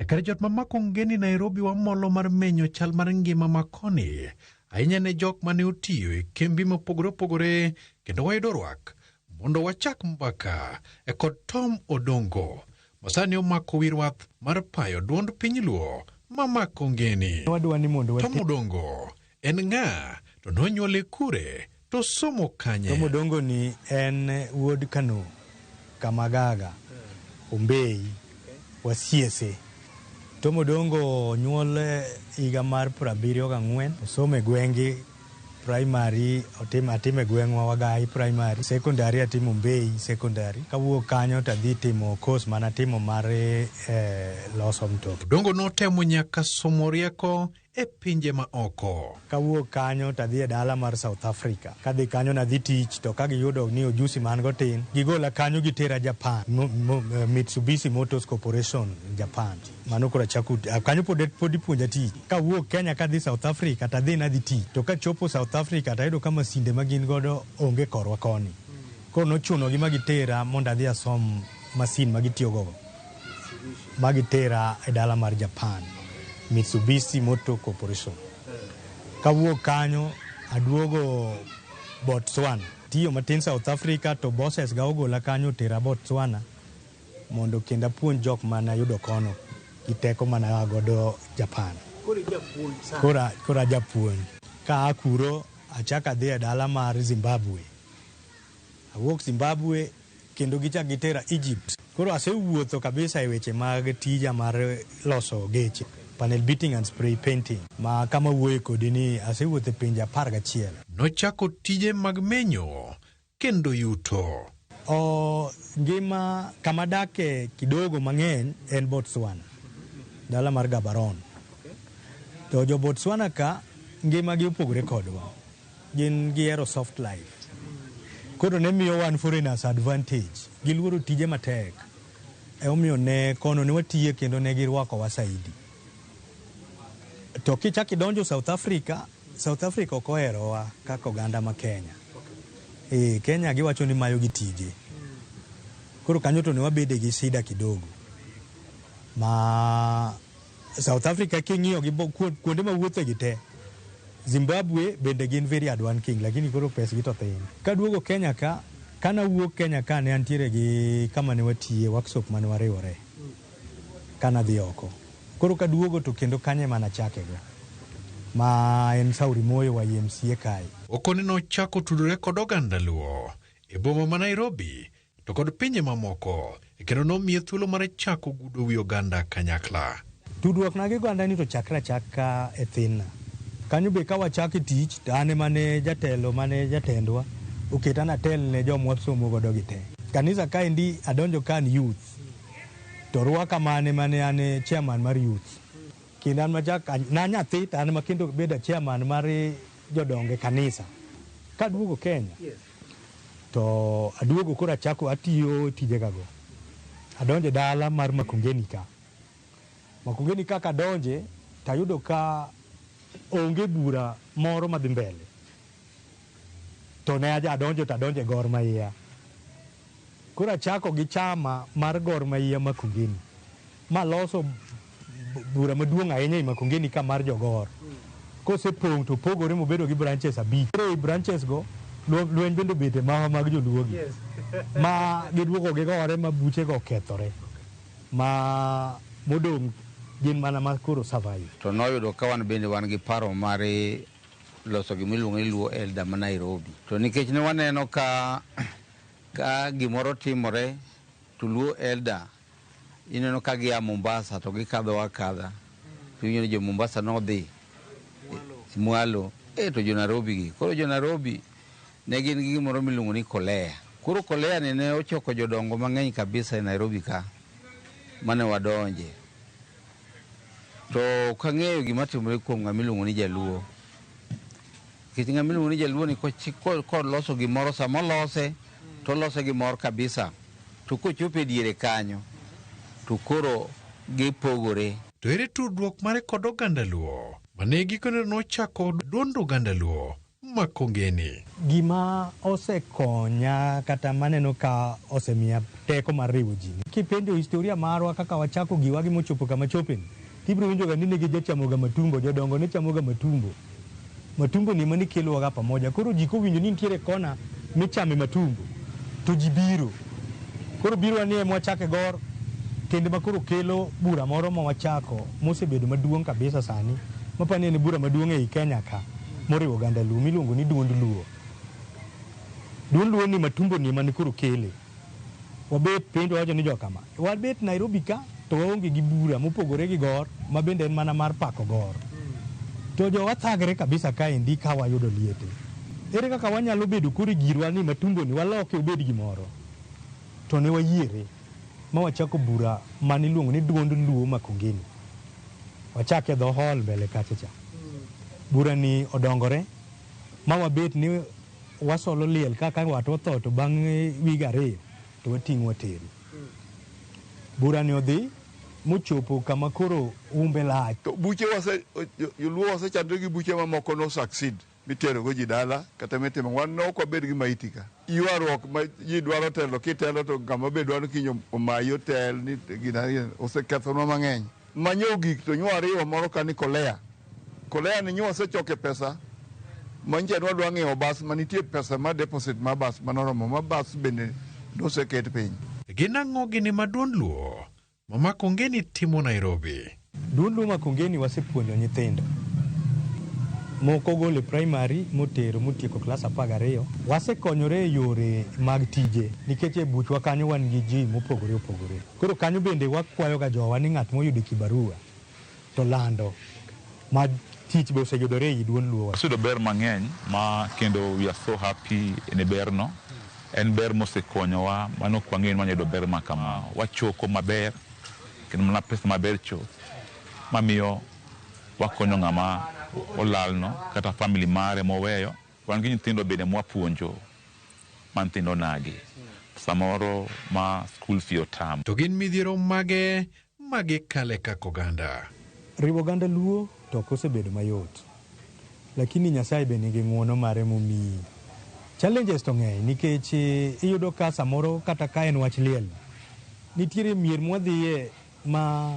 Kar jot ma Kongeni Nairobi wamolo mar menyo chal mar ngima makoni ahinya ne jok mane otiyo e kembi mopogore opogore, kendo wayudo rwak mondo wachak mbaka e kod Tom Odongo masani omako wirwath mar payo duond piny Luo ma Kongeni. Tom Odongo en ng'a, to nonyuole kure, to somo kanye? Tom Odongo ni en wuod Kano, Kamagaga, Ombei, Wasiese. Tom Odongo nyuol higa mar 74, osomo e gwenge primary, atime gweng'wa Wagai primary, secondary atimo Ombei secondary. Kawuok kanyo tadhi timo course mana timo mar loso mtoka. Odongo notemo nyaka somo rieko e pinje ma oko. Kawuok kanyo tadhi e dala mar South Africa. Kadhi kanyo nadhi tich, to ka giyudo ni ojusi man go tin, gigola kanyo gitera Japan, Mitsubishi Motors Corporation Japan. Mano kora chaku kanyo pod ipuonja tich. Kawuok Kenya kadhi South Africa tadhi nadhi tich. To ka chopo South Africa tayudo ka masinde ma gin godo onge korwa koni. Koro nochuno gi magitera mondo adhi asom masin magitiyo go. Magitera e dala mar Japan, Mitsubishi Motor Corporation. Kawuok kanyo aduogo Botswana. Tiyo matin South Africa to bosses ga ogola kanyo tera Botswana mondo kenda puonj jok mana yudo kono kiteko mana godo Japan. Kora japuonj. Ka akuro achaka dhi e dala mar Zimbabwe. Awuok Zimbabwe kendo gichak gitera Egypt. Koro asewuotho kabisa e weche mag tija mar loso geche, panel beating and spray painting. Ma kama wuoye kodi ni asewuotho e pinje 11. Nochako tije mag menyo kendo yuto. Ngima kama dake kidogo mang'eny en Botswana, dala mar Gaborone. To jo Botswana ka ngima gi opogore kodwa. Gin gihero soft life. Koro ne miyo wan foreigners advantage. Giluoro tije matek. Omiyo ne kono ne watiye kendo ne girwako wa saidi. To kichaki donjo South Africa ok oherowa kaka oganda ma Kenya. Kenya giwacho ni mayo gi tije. Koro kanyo to ne wabede gi sida kidogo. Ma South Africa king'iyo gi kuonde ma wuothe gi te. Zimbabwe bende gin very advanced, lakini koro pes gi to thin. Kaduogo Kenya ka, kana wuok Kenya ka ne antiere gi kama ne watiye workshop mane wariwore. Kana dhi oko. Koro kaduogo to kendo kanye mana chakego. Ma en Sauri Moyo wa YMCA kai. Okoni nochako tudore kod oganda Luo e boma ma Nairobi to kod pinje mamoko, kendo nomiye thuolo mar chako gudo wi oganda kanyakla. Tudruok na gi oganda ni to chaka e thin. Kanyo be ka wachaki tich, ane mane jatelo mane jatendwa oketa na tel ne jomwa somo godo gi te. Kanisa ka endi adonjo kan youth. To rwaka mane ane chairman mar youth. Kindan majak na nyathi ane makindo beda chairman mar jodonge kanisa kaduogo Kenya to aduogo koro achako atiyo tijekago. Adonje dala mar Makongeni ka kadonje tayudo ka onge bura moro madhi mbele to ne adonjo tadonje Gor Mahia. Koro achako gi chama mar Gor Mahia Makongeni maloso bura maduong' ahinya i Makongeni ka mar jogor. Kosepong' to pogore mobedo gi branches 5. Koro i branches go lweny bende bete mag joluogi ma giduogo gigore ma buche go okethore ma modong' gin mana ma koro survive. To noyudo ka wan bende wan gi paro mar loso gimiluongo ni Luo Elda ma Nairobi. To nikech ne waneno ka gimoro timore to Luo Elda ineno ka gia Mombasa to gikadho akadha. Pinyo jo Mombasa nodhi mwalo to jo Nairobi gi. Koro jo Nairobi ne gin gi gimoro miluongo ni kolea. Koro kolea ne ochoko jodongo mang'eny kabisa e Nairobi ka mane wadonje. To kang'eyo gima timore kuom ng'amiluongo ni Jaluo. Kit ng'amiluongo ni Jaluo ni koloso gimoro samolose to lose gimoro kabisa. To kochope diere kanyo to koro gipogore. To ere tudruok mare kod oganda Luo mane gikone nochako duond oganda Luo Makongeni. Gima osekonya kata maneno ka osemiya teko mar riwo ji. Kipenjo historia marwa kaka wachako giwagi mochopo kama chopeni, tibiro winjoga ni negi jachamoga matumbo, jodongo ne chamoga matumbo. Matumbo ni mani kelo waga pamoja. Koro ji kowinjo ni nitiere kona michame matumbo to ji biro. Koro biro anie mwachake Gor kende makoro kelo bura moro ma wachako mosebedo maduong' kabisa sani. Mapani ni bura maduong' e Kenya ka moriwo oganda Luo miluongo ni duond Luo. Duond Luo ni matumbo ni mani koro kele. Wabet penjo wacho ni jokama. Wabet Nairobi ka to waonge gi bura mopogore gi Gor ma bende en mana mar pako Gor. To jo wathagre kabisa ka endi ka wayudo liete. Ere kaka wanyalo bedo kuri girwa ni matumbo ni waloke obed gimoro. To ne wayiere ma wachako bura mani luongo ni duond Luo Makongeni. Wachake dho hall mbele kachacha. Bura ni odongore ma wabet ni wasolo liel kaka wato tho to bang' wiga 2 to wating' wateri. Bura ni odhi mochopo kama koro umbe lach. To buche Luo wasechando gi buche mamoko no succeed mitero go ji dala kata mitimo wan no ko bed gi maitika. Yuarruok ma ji dwaro telo kitelo to kama be dwaro kinyo omayo tel ni gina osekethonwa mang'eny. Manyo gik to nyuariwa moro kani kolea. Kolea ni nyuwa sechoke pesa manje dwa ng'iewo bas manitie pesa ma deposit ma bas manoromo ma bas bende noseket piny. Gin ang'o gini ma duond Luo ma Makongeni timo Nairobi? Duond Luo Makongeni wasepuonjo nyithindo moko gole primary motero motieko klas 12. Wasekonyore e yore mag tije nikech e buchwa kanyo wan gi ji mopogore opogore. Koro kanyo bende wakwayo ga jowa ni ng'at moyudo kibarua to lando ma tich be oseyudore i duond Luo. Sudo ber mang'eny ma kendo we are so happy ne berno. En ber mosekonyowa mano kwang'en manyudo ber ma kama wachoko maber kendo mana pesa maber chuth mamiyo wakonyo ng'ama olalno kata family mare moweyo. Wan gi nyithindo bende mwapuonjo ma nyithindo nagi samoro ma school fee otam. To gin midhiero mage kale kaka oganda. Riwo oganda Luo to ok osebedo mayot, lakini Nyasaye be nigi ng'uono mare momiyi. Challenges to ng'eny nikech iyudo ka samoro kata ka en wach liel nitiere mier mwadhiye ma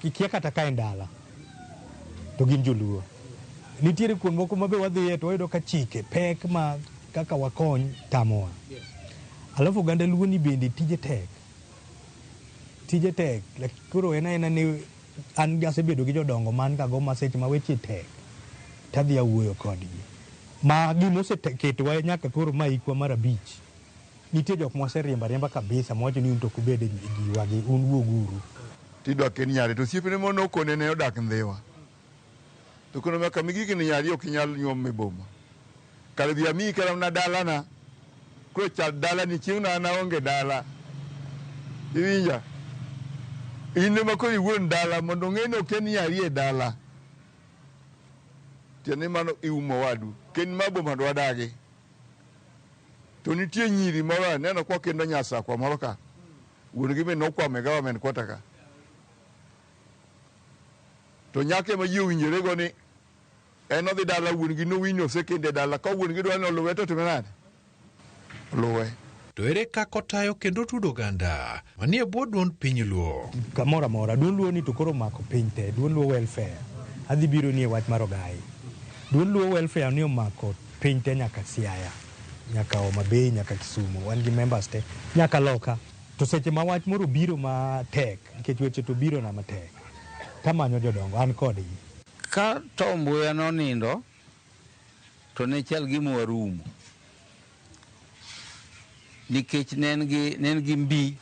ikia kata ka en dala to gin joluo. Nitiere kuond moko mabe wadhiye to wayudo ka chike pek ma kaka wakony tamowa. Alafu oganda Luo ni bende tije tek koro ena ni an gasebedo gi jodongo man kago maseche ma weche tek tadhi awuoyo kodgi ma gimoseketowa nyaka koro maikwa mar 5. Nitie jok mwaseriemba kabisa mwacho ni un to kubede giwagi un wuoguru. Tidwa ken nyari to siepene mono kone ne odak Ndhiwa. To kono maka migiki ni nyari ok nyal nyuom me boma. Kale bi ami kala na dala na. Ko chal dala ni chieng' na onge dala. Iwinja. Ine makoni wuon dala mondo ng'eno ken nyari e dala. tiende mano iumo wadu ken mabo mando wadagi to nitie nyiri moro neno kwa kendo nyasa kwa moro ka wuon gi no kwa me government kwata ka to nyake ma yiu nyire go ni eno dhi dala wuon gi no winyo sekende dala ka wuon gi dwani oluwe to timenade luwe. To ere kaka otayo kendo tudo oganda manie bwo duond piny Luo? Kamoro amora duond Luo ni to koro mako piny te, duond Luo welfare adhi biro nie wach mar Ogai. Duond Luo welfare ni omako piny te nyaka Siaya, nyaka Homa Bay, nyaka Kisumu, wan gi members te nyaka Loka. To seche ma wach moro biro matek, nikech weche to biro na matek, tamanyo jodongo an kodgi. Ka Tom Mboya nonindo to ne chal gima warumo, nikech ne en gi mbi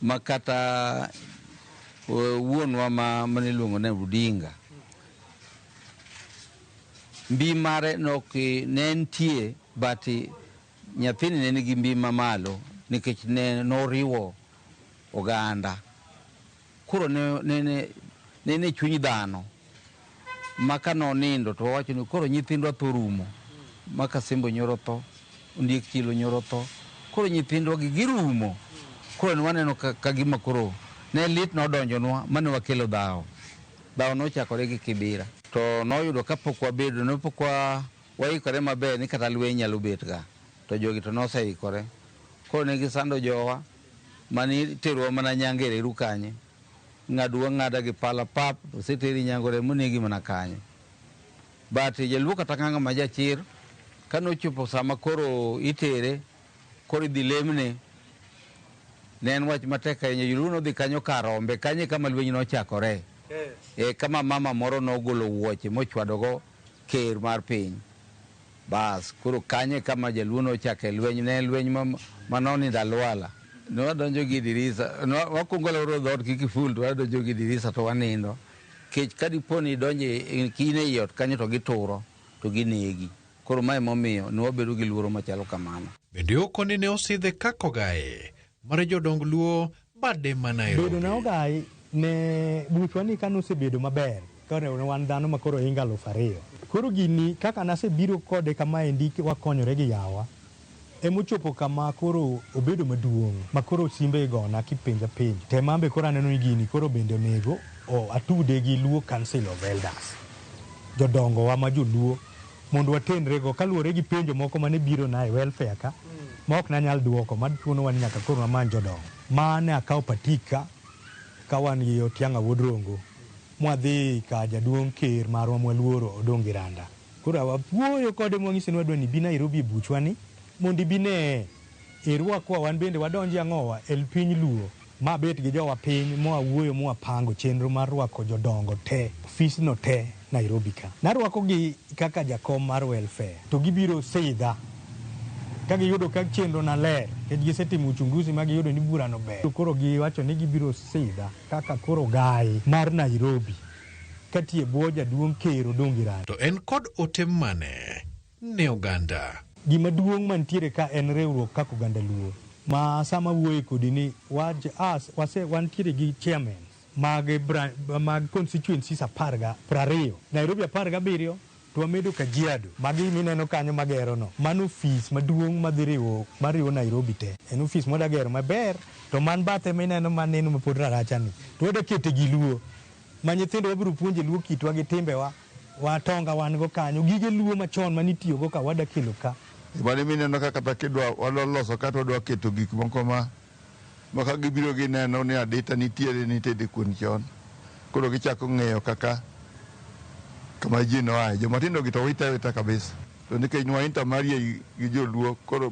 makata wuonwa mane luongo ne Odinga mbi mare ne entie but nyathini ne nigi mbi mamalo nikech ne noriwo oganda. Koro ne chuny dhano maka nonindo to wacho ni koro nyithindwa tho rumo, maka Sembo nyoro tho, Ondiek Chilo nyoro tho, koro nyithindwa gi girumo. Koro ne waneno ka gima koro ne lit nodonjonwa mane wakelo dhawo nochakore gi Kibira. To noyudo kapok wabedo, nopok waikore maber ni kata lweny nyalo bet ga, to jogi to noseikore. Koro ne gisando jowa mani terowa mana Nyangere ru kanye, ng'aduwa ng'ada gi pala pap, oseteri Nyangore monegi mana kanye. But jaluo kata ng'anga ma jachir kanochopo sama koro itere, koro idhi lemne, ne en wach matek ahinya. Jaluo nodhi kanyo kar rombe, kanye kama lweny nochakore. Kama mama moro nogolo wuoche mochwadogo ker mar piny. Bas, koro kanye kama jaluo nochake lweny, ne lweny manonindo alwala. Nwadonjo gi dirisa, wakungo loro dhot kikiful, to wadonjo gi dirisa to wanindo. Kech kadiponi donje kine iot kanyo to gituro, to ginegi. Koro mae momiyo ne wabedo gi luoro machalo kamano. Bende okoni ne osidhe kaka Ogai mar jodong Luo bade ma Nairobi. Bedo na Ogai ne buchwa ni kanosebedo maber, kane wan dhano makoro hinga 2,000. Koro gini kaka nasebiro kode kama endi wakonyore gi yawa, emochopo kama koro obedo maduong', makoro simbe igona kipenja penj. Temambe koro aneno ni gini koro bende onego atude gi Luo Council of Elders, jodongo wa ma joluo, mondo watenre go kaluwore gi penjo moko mane biro na e welfare ka, ma ok nanyal duoko, machuno wan nyaka koro namany jodongo. Mane akawo patika ka wan gi Otianga Wodrongo, mwadhi ka jaduong' ker marwa mwaluoro Odong Giranda. Koro wawuoyo kode mwang'ise ni wadwa ni bi Nairobi buchwa ni, mondi bine irwakwa wan bende wadonji ang'owa el piny Luo, ma bet gi jowa piny mwawuoyo mwapango chenro mar rwako jodongo te, ofis no te Nairobi ka. Narwako gi kaka jakom mar welfare, to gibiro sidha ka giyudo ka chenro na ler, kech gisetimo uchunguzi ma giyudo ni bura no ber. Koro giwacho ni gibiro sidha kaka koro Ogai mar Nairobi katie bwo jaduong' ker Odong Giranda. To en kod ote mane ne oganda? Gima duong' mantiere ka en riwruok kaka oganda Luo, ma sama wuoye kodi ni wantiere gi chairman mag constituencies 20, Nairobi 17, to wamedo Kajiado, magi mineno kanyo magero no. Mano ofis maduong' mariwo Nairobi te. En ofis modagero maber, to man bathe mineno maneno mapod raracha ni. To wada kete gi Luo, ma nyithindo wabiro puonje Luo kitwa gi timbewa, watonga wan go kanyo, gige Luo machon manitiyo go ka wada kelo ka. Bani mineno ka kata kidwa waloloso kata wadwa keto gik moko maka gibiro gineno ni adita nitiere kuon chon. Koro gichako ng'eyo kaka kama ji noaye. Jomatindo gi to wita kabisa. To nikech nwainta marie gi joluo, koro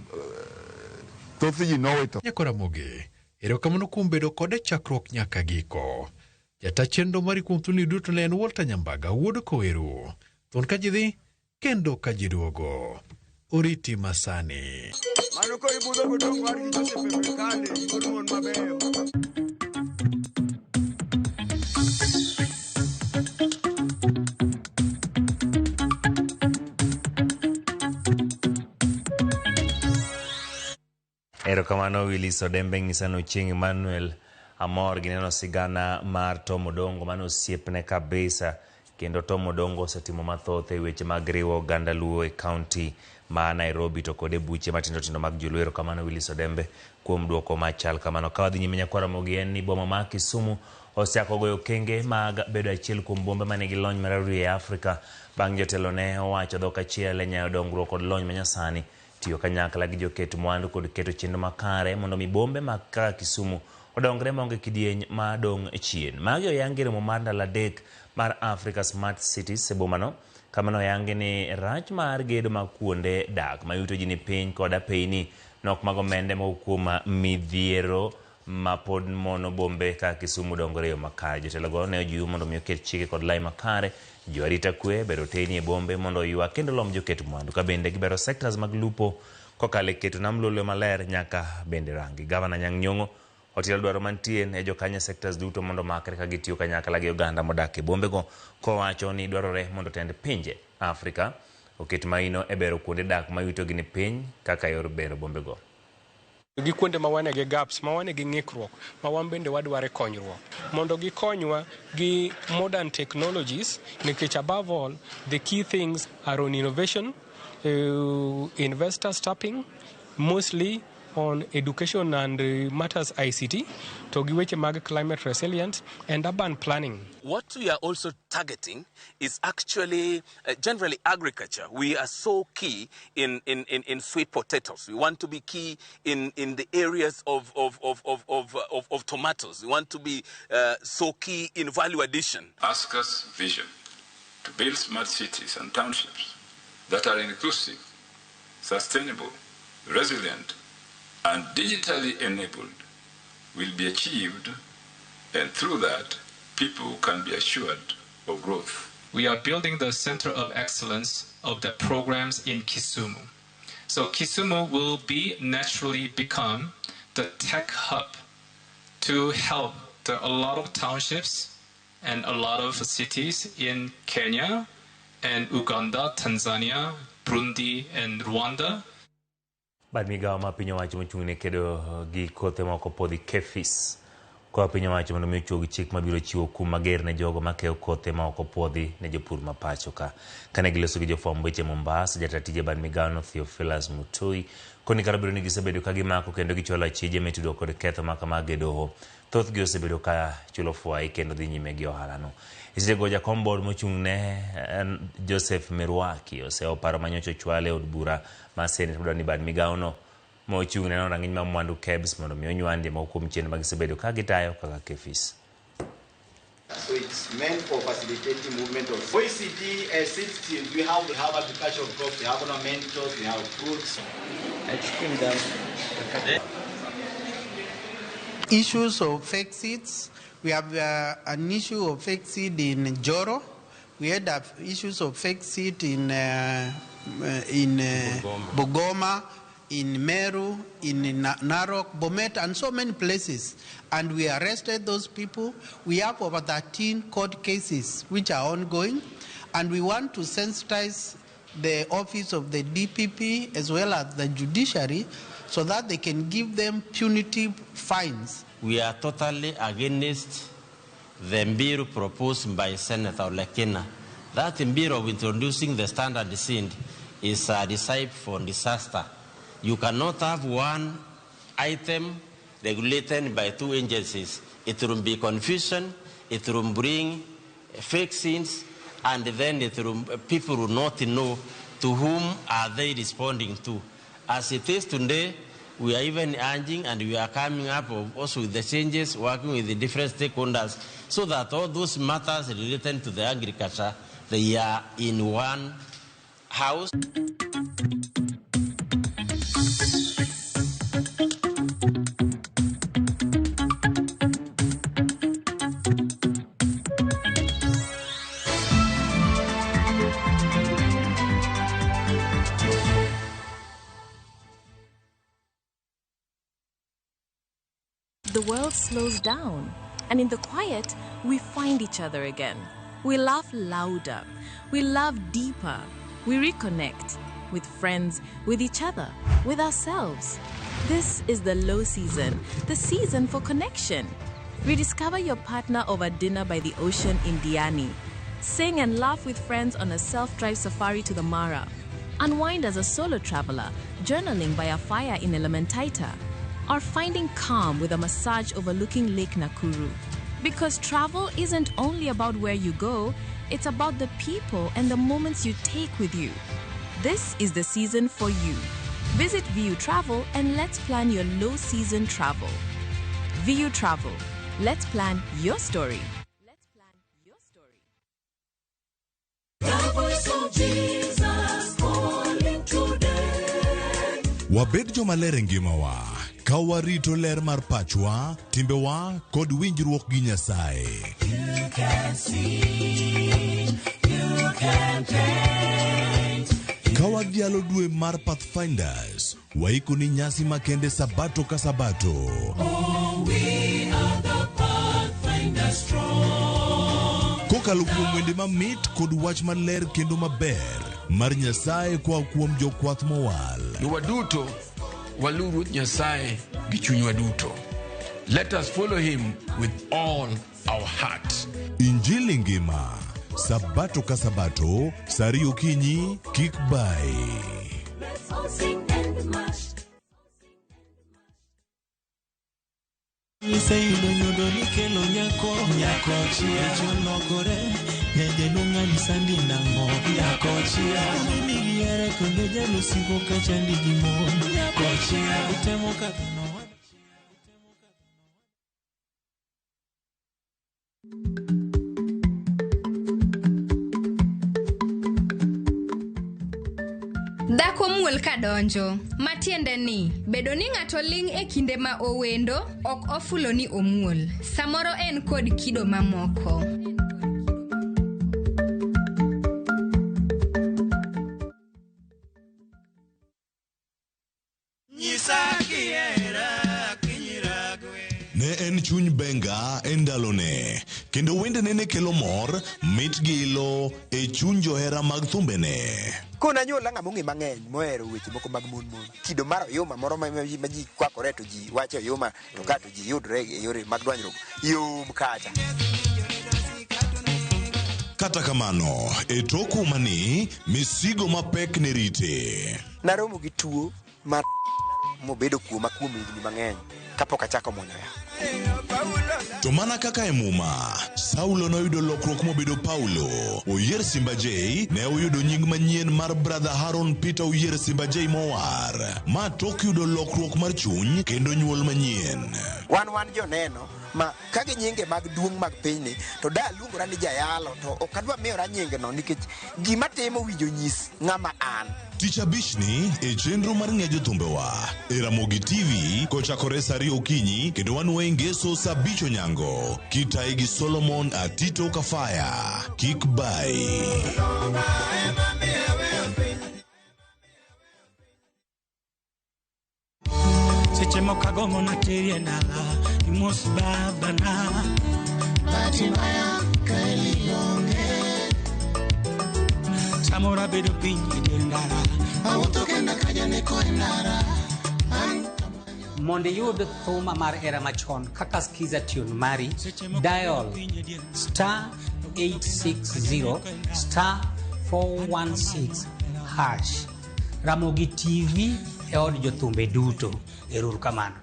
thoth ji nowito. Nyakora Mogi, erokamano kuom bedo kode chakruok nyaka giko. Jata chenro mari kuom thuni duto ne en Walter Nyambaga, wuod Koweru. Thon ka ji dhi, kendo ka ji duogo. Oriti masani. Mano ko ibudho godong' war gi Joseph Pekale, kod mon mabeyo. Erokamano Willis Odembe ng'isano Chieng' Emmanuel amor gi neno sigana mar Tom Odongo mano osiepne kabisa kendo Tom Odongo osetimo mathoth e weche mag riwo oganda Luo e kaunti ma Nairobi to kod e buche matindo tindo mag joluero. Kamano Willis Odembe kuom duoko machal kamano. Ka wadhi nyime nyakwara mogi en ni boma ma Kisumu osechako goyo okenge mag bedo achiel kuom bombe manigi lony mararieya e Afrika bang' jotelo ne owacho dhok achiel e nyayo dongruok kod lony manyasani tiyo kanyakla gi joket mwandu kod keto chenro makare mondo mi bombe mag kaka Kisumu odongre maonge kidieny ma dong' chien. Magi oyangi romo mar ndalo 3 mar Africa Smart Cities e bomano. Kamano oyangi ni rach mar gedo mag kuonde dak mayuto ji ni piny kod apeyni nok mag omende kuom midhiero ma pod mono bombe ka Kisumu dongore yo makare. Jotelogo ne ojiwo mondo mi oket chike kod lai makare, jo arita kwe, bero teyni e bombe mondo oywa kendo lom joket mwandu. Ka bende gibero sectors mag lupo kokalo e keto nam lolo maler nyaka bende rangi. Gavana Nyang' Nyong'o otelo dwaro mantie ne jokanye sectors duto mondo makre ka gitiyo kanyakla gi oganda modak e bombego, kowacho ni dwarore mondo tend pinje Afrika oket maino e bero kuonde dak mayuto gi ni piny kaka yor bero bombego. Gi kuonde ma wane gi gaps, ma wane gi ng'ikruok, ma wan bende wadware konyruok mondo gikonywa gi modern technologies, nikech above all the key things are on innovation, investors tapping mostly on education and matters ICT, to gi weche mag climate resilience and urban planning. What we are also targeting is actually generally agriculture. We are so key in sweet potatoes. We want to be key in the areas of tomatoes. We want to be so key in value addition. ASCA's vision to build smart cities and townships that are inclusive, sustainable, resilient, and digitally enabled will be achieved, and through that, people can be assured of growth. We are building the center of excellence of the programs in Kisumu. So Kisumu will naturally become the tech hub to help a lot of townships and a lot of cities in Kenya and Uganda, Tanzania, Burundi, and Rwanda. Bad migawo ma piny owacho mochung'ne kedo gi kothe moko podhi KEPHIS kwa piny owacho mondo mi ochuo gi chik mabiro chiwo kum mager ne jogo makeyo kothe ma ok opwodhi ne jopur ma pacho ka. Kane giloso gi jofwamb weche Mombasa, jatend tije bad migawono Theophilus Mutui koni kara biro ni gisebedo ka gimako kendo gichwalo achije mitudo kod ketho ma kamago e doho. Thothgi osebedo ka chulo fwai kendo dhi nyime gi ohalano. Isego jakom board mochung'ne Joseph Mirwaki osewo paro manyocha ochwale od bura ma Senate modwaro ni bad migawono mochung'ne no rang'iny ma mwandu KEBS mondo mi onywandie moko kuom chenro ma gisebedo ka gitayo kaka KEPHIS. So it's meant for facilitating movement of OECD as 16. We have agricultural crops, we have ornamentals, we have fruits. Issues of fake seeds. We have an issue of fake seed in Joro. We had issues of fake seed in Bugoma, in Meru, in Narok, Bomet, and so many places. And we arrested those people. We have over 13 court cases which are ongoing. And we want to sensitize the office of the DPP as well as the judiciary so that they can give them punitive fines. We are totally against the bill proposed by Senator Lekina. That bill of introducing the standard seed is a recipe for disaster. You cannot have one item regulated by two agencies. It will be confusion, it will bring fake seeds, and then people will not know to whom are they responding to. As it is today, we are even urging and we are coming up also with the changes, working with the different stakeholders, so that all those matters related to the agriculture, they are in one house. The world slows down, and in the quiet, we find each other again. We laugh louder, we love deeper, we reconnect with friends, with each other, with ourselves. This is the low season, the season for connection. Rediscover your partner over dinner by the ocean in Diani. Sing and laugh with friends on a self-drive safari to the Mara. Unwind as a solo traveler, journaling by a fire in Elementaita. Or finding calm with a massage overlooking Lake Nakuru. Because travel isn't only about where you go, it's about the people and the moments you take with you. This is the season for you. Visit VU Travel and let's plan your low-season travel. VU Travel. Let's plan your story. The voice of Jesus calling today. Wabed jomalere ngimawa, ka warito ler mar pachwa, timbewa kod winjruok gi Nyasaye. You can see, you can paint. Ka wadialo dwe mar Pathfinders, waiko ni nyasi makende sabato ka sabato. Oh, we are the Pathfinders strong. Kokalo kuom wende mamit kod wach maler kendo maber mar Nyasaye kwa kuom jokwath mowal. Waduto walu Ruoth Nyasaye gi chunywa duto. Let us follow him with all our heart. Injili ngima, sabato ka sabato, sari okinyi, kik bai. Let's all sing and march. Iseyudo nyodo ni kelo nyako chia jolokore nede nung'ani sandi nang'o nyako chia mimi yere kondo jalo siko kachandi gimon nyako chia utemo kakano. Dhako muol kadonjo, matiende ni, bedo ni ng'ato ling' e kinde ma owendo, ok ofulo ni omuol. Samoro en kod kido mamoko. Ne en chuny benga e ndalone, kendo wendene ne kelo mor, mit gi ilo e chuny johera mag thumbene. Kona nyola ng'ama ong'e mang'eny mohero weche moko mag mon. Kido mar oyuma moro ma ji kwakore to ji wacho oyuma to ka to ji yudre e yore mag dwanyruok yom kacha. Kata kamano, e toku mani, misigo mapek ne rite. Naromo gi tuo mar mobedo kuoma kuom higni mang'eny kapok achako muonyo ya. To mana kaka e muma, Saulo noyudo lokruok mobedo Paulo. Oyier Simba J ne oyudo nying manyien mar brother Haron Peter Oyier Simba J Mowar. Ma tok yudo lokruok mar chuny kendo nyuol manyien. Wan joneno ma kage nyinge mag duong' mag pinyni to da luongora ni jayalo to ok adwa miyora nyinge no nikech gima timo winjo nyis ng'ama an. Tich abishni e chenro mar ng'ejo thumbewa e Ramogi TV kochakore saa 2 okinyi kendo wanuoye ngeso saa 5 onyango kitae gi Solomon Atito Kafaya. Kik bai. Seche mokagongo na terie nala imos baba na Batimaya kaeli yonge Samora bedo pinyi dir ndara Awuto kenda kajane ko ndara Mondo yud thuma mar era machon kaka skiza tune mari dial star 860 star 416 hash. Ramogi TV e od jothumbe duto. Eruru kamano.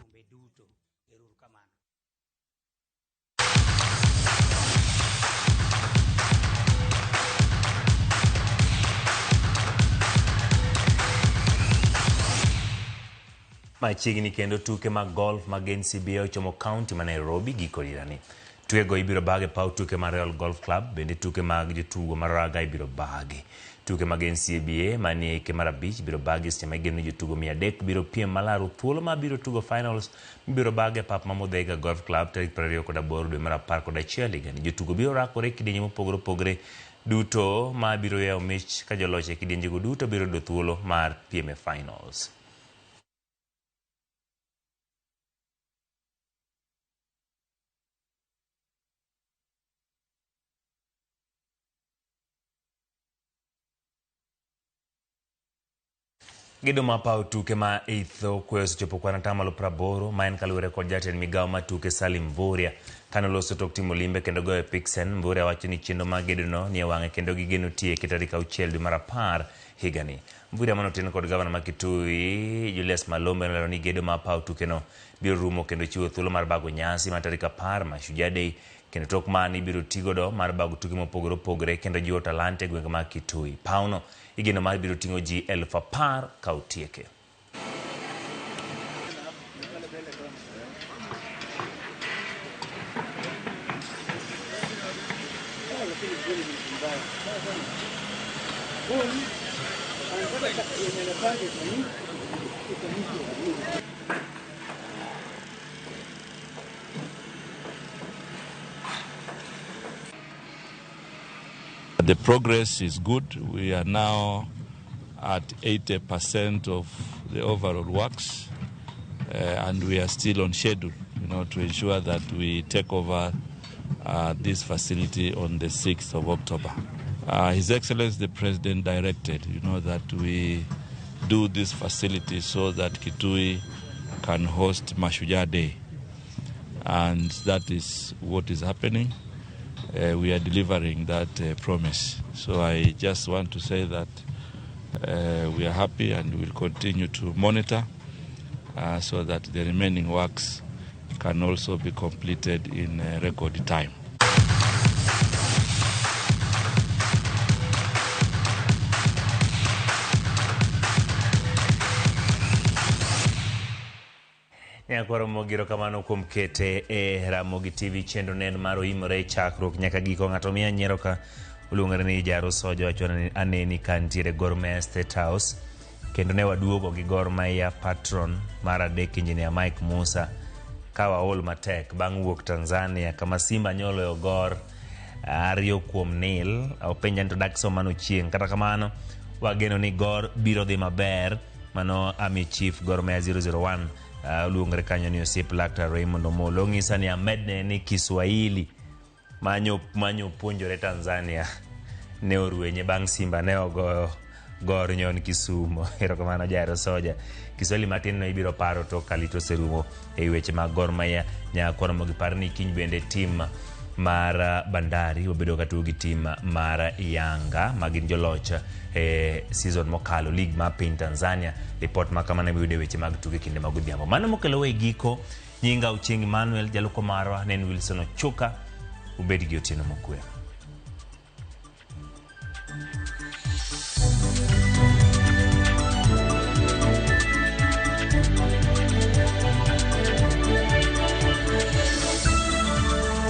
Machiegni kendo tuke mag golf mag NCBA ochomo kaunti ma Nairobi giko hirani. Tukego ibiro bage paw tuke mar Royal Golf Club, bende tuke mag jotugo mar raga ibiro bage. Tuke mag NCBA manie ike mar 5 biro bage seche ma igeno ni jotugo 300 biro piem malaro thuolo ma biro tugo finals biro bage pap ma Muthaiga Golf Club tarik 28 dwe mar 11 higa ni. Jotugo biro rakore kidienje mopogore opogore duto ma biro yawo mich ka joloch e kidienjego duto biro do thuolo mar piem e finals. Gedo mapao tuke ma itho kweso chopo kwa natamalo praboro maen kaluwore kod jatend migawo matuke Salim Mvurya kano loso tok timo limbe kendo goyo Pixen. Mvurya wacho ni chenro mag gedo no ni wang'e kendo gigeno tieke tarik 6 dwe mar 10 higani. Mvurya manoten kod gavana ma Kitui Julius Malombe nolero ni gedo mapao tuke no biro rumo kendo chiwo thuolo mar bago nyasi ma tarik 10 Mashujaa Day kendo tok mani biro tigodo mar bago tuke mopogore opogore kendo jiwo talante gwenge ma Kitui. Pauno igeno mar biro tingo ji 10,000 ka otieke. The progress is good. We are now at 80% of the overall works, and we are still on schedule, to ensure that we take over this facility on the 6th of October. His Excellency the President directed, that we do this facility so that Kitui can host Mashujaa Day, and that is what is happening. We are delivering that promise. So I just want to say that we are happy and will continue to monitor so that the remaining works can also be completed in record time. Nyakoro mogiro kamano kuom kete Ramogi TV chendo nen maro imore chakruok nyaka giko ng'ato miya nyiero ka uluongore ni Jaro Soja wacho ni aneni kantiere Gor Mahia State House kendo ne waduogo gi Gor Mahia patron mar adek Engineer Mike Musa kawa ol matek bang' wuok Tanzania kama Simba nyoloyo Gor 2-0 openja to dak somano chieng kata kamano wageno ni Gor biro dhi maber mano Army Chief Gor Mahia 001 luongre kanyo ni Osip Lakta Raymond Omolo ng'isa ni amedne ni Kiswahili manyo puonjore Tanzania ne orwenye bang' Simba ne ogoyo Gor nyon Kisumo. Erokamano Jaro Soja. Kiswahili matin no ibiro paro to kalito serumo e weche mag Gor Mahia nyakoro mogipar ni kiny bende tim mar Bandari obedo katugo gi tim mar Yanga magin joloch season mokalo league ma piny Tanzania. Report makamana biyude weche mag tuke kinde mag odhiambo. Mano mokelo we giko nyinga Ochieng Emmanuel jaloko marwa nen Wilson Ochuka ubed gi otieno mokwe.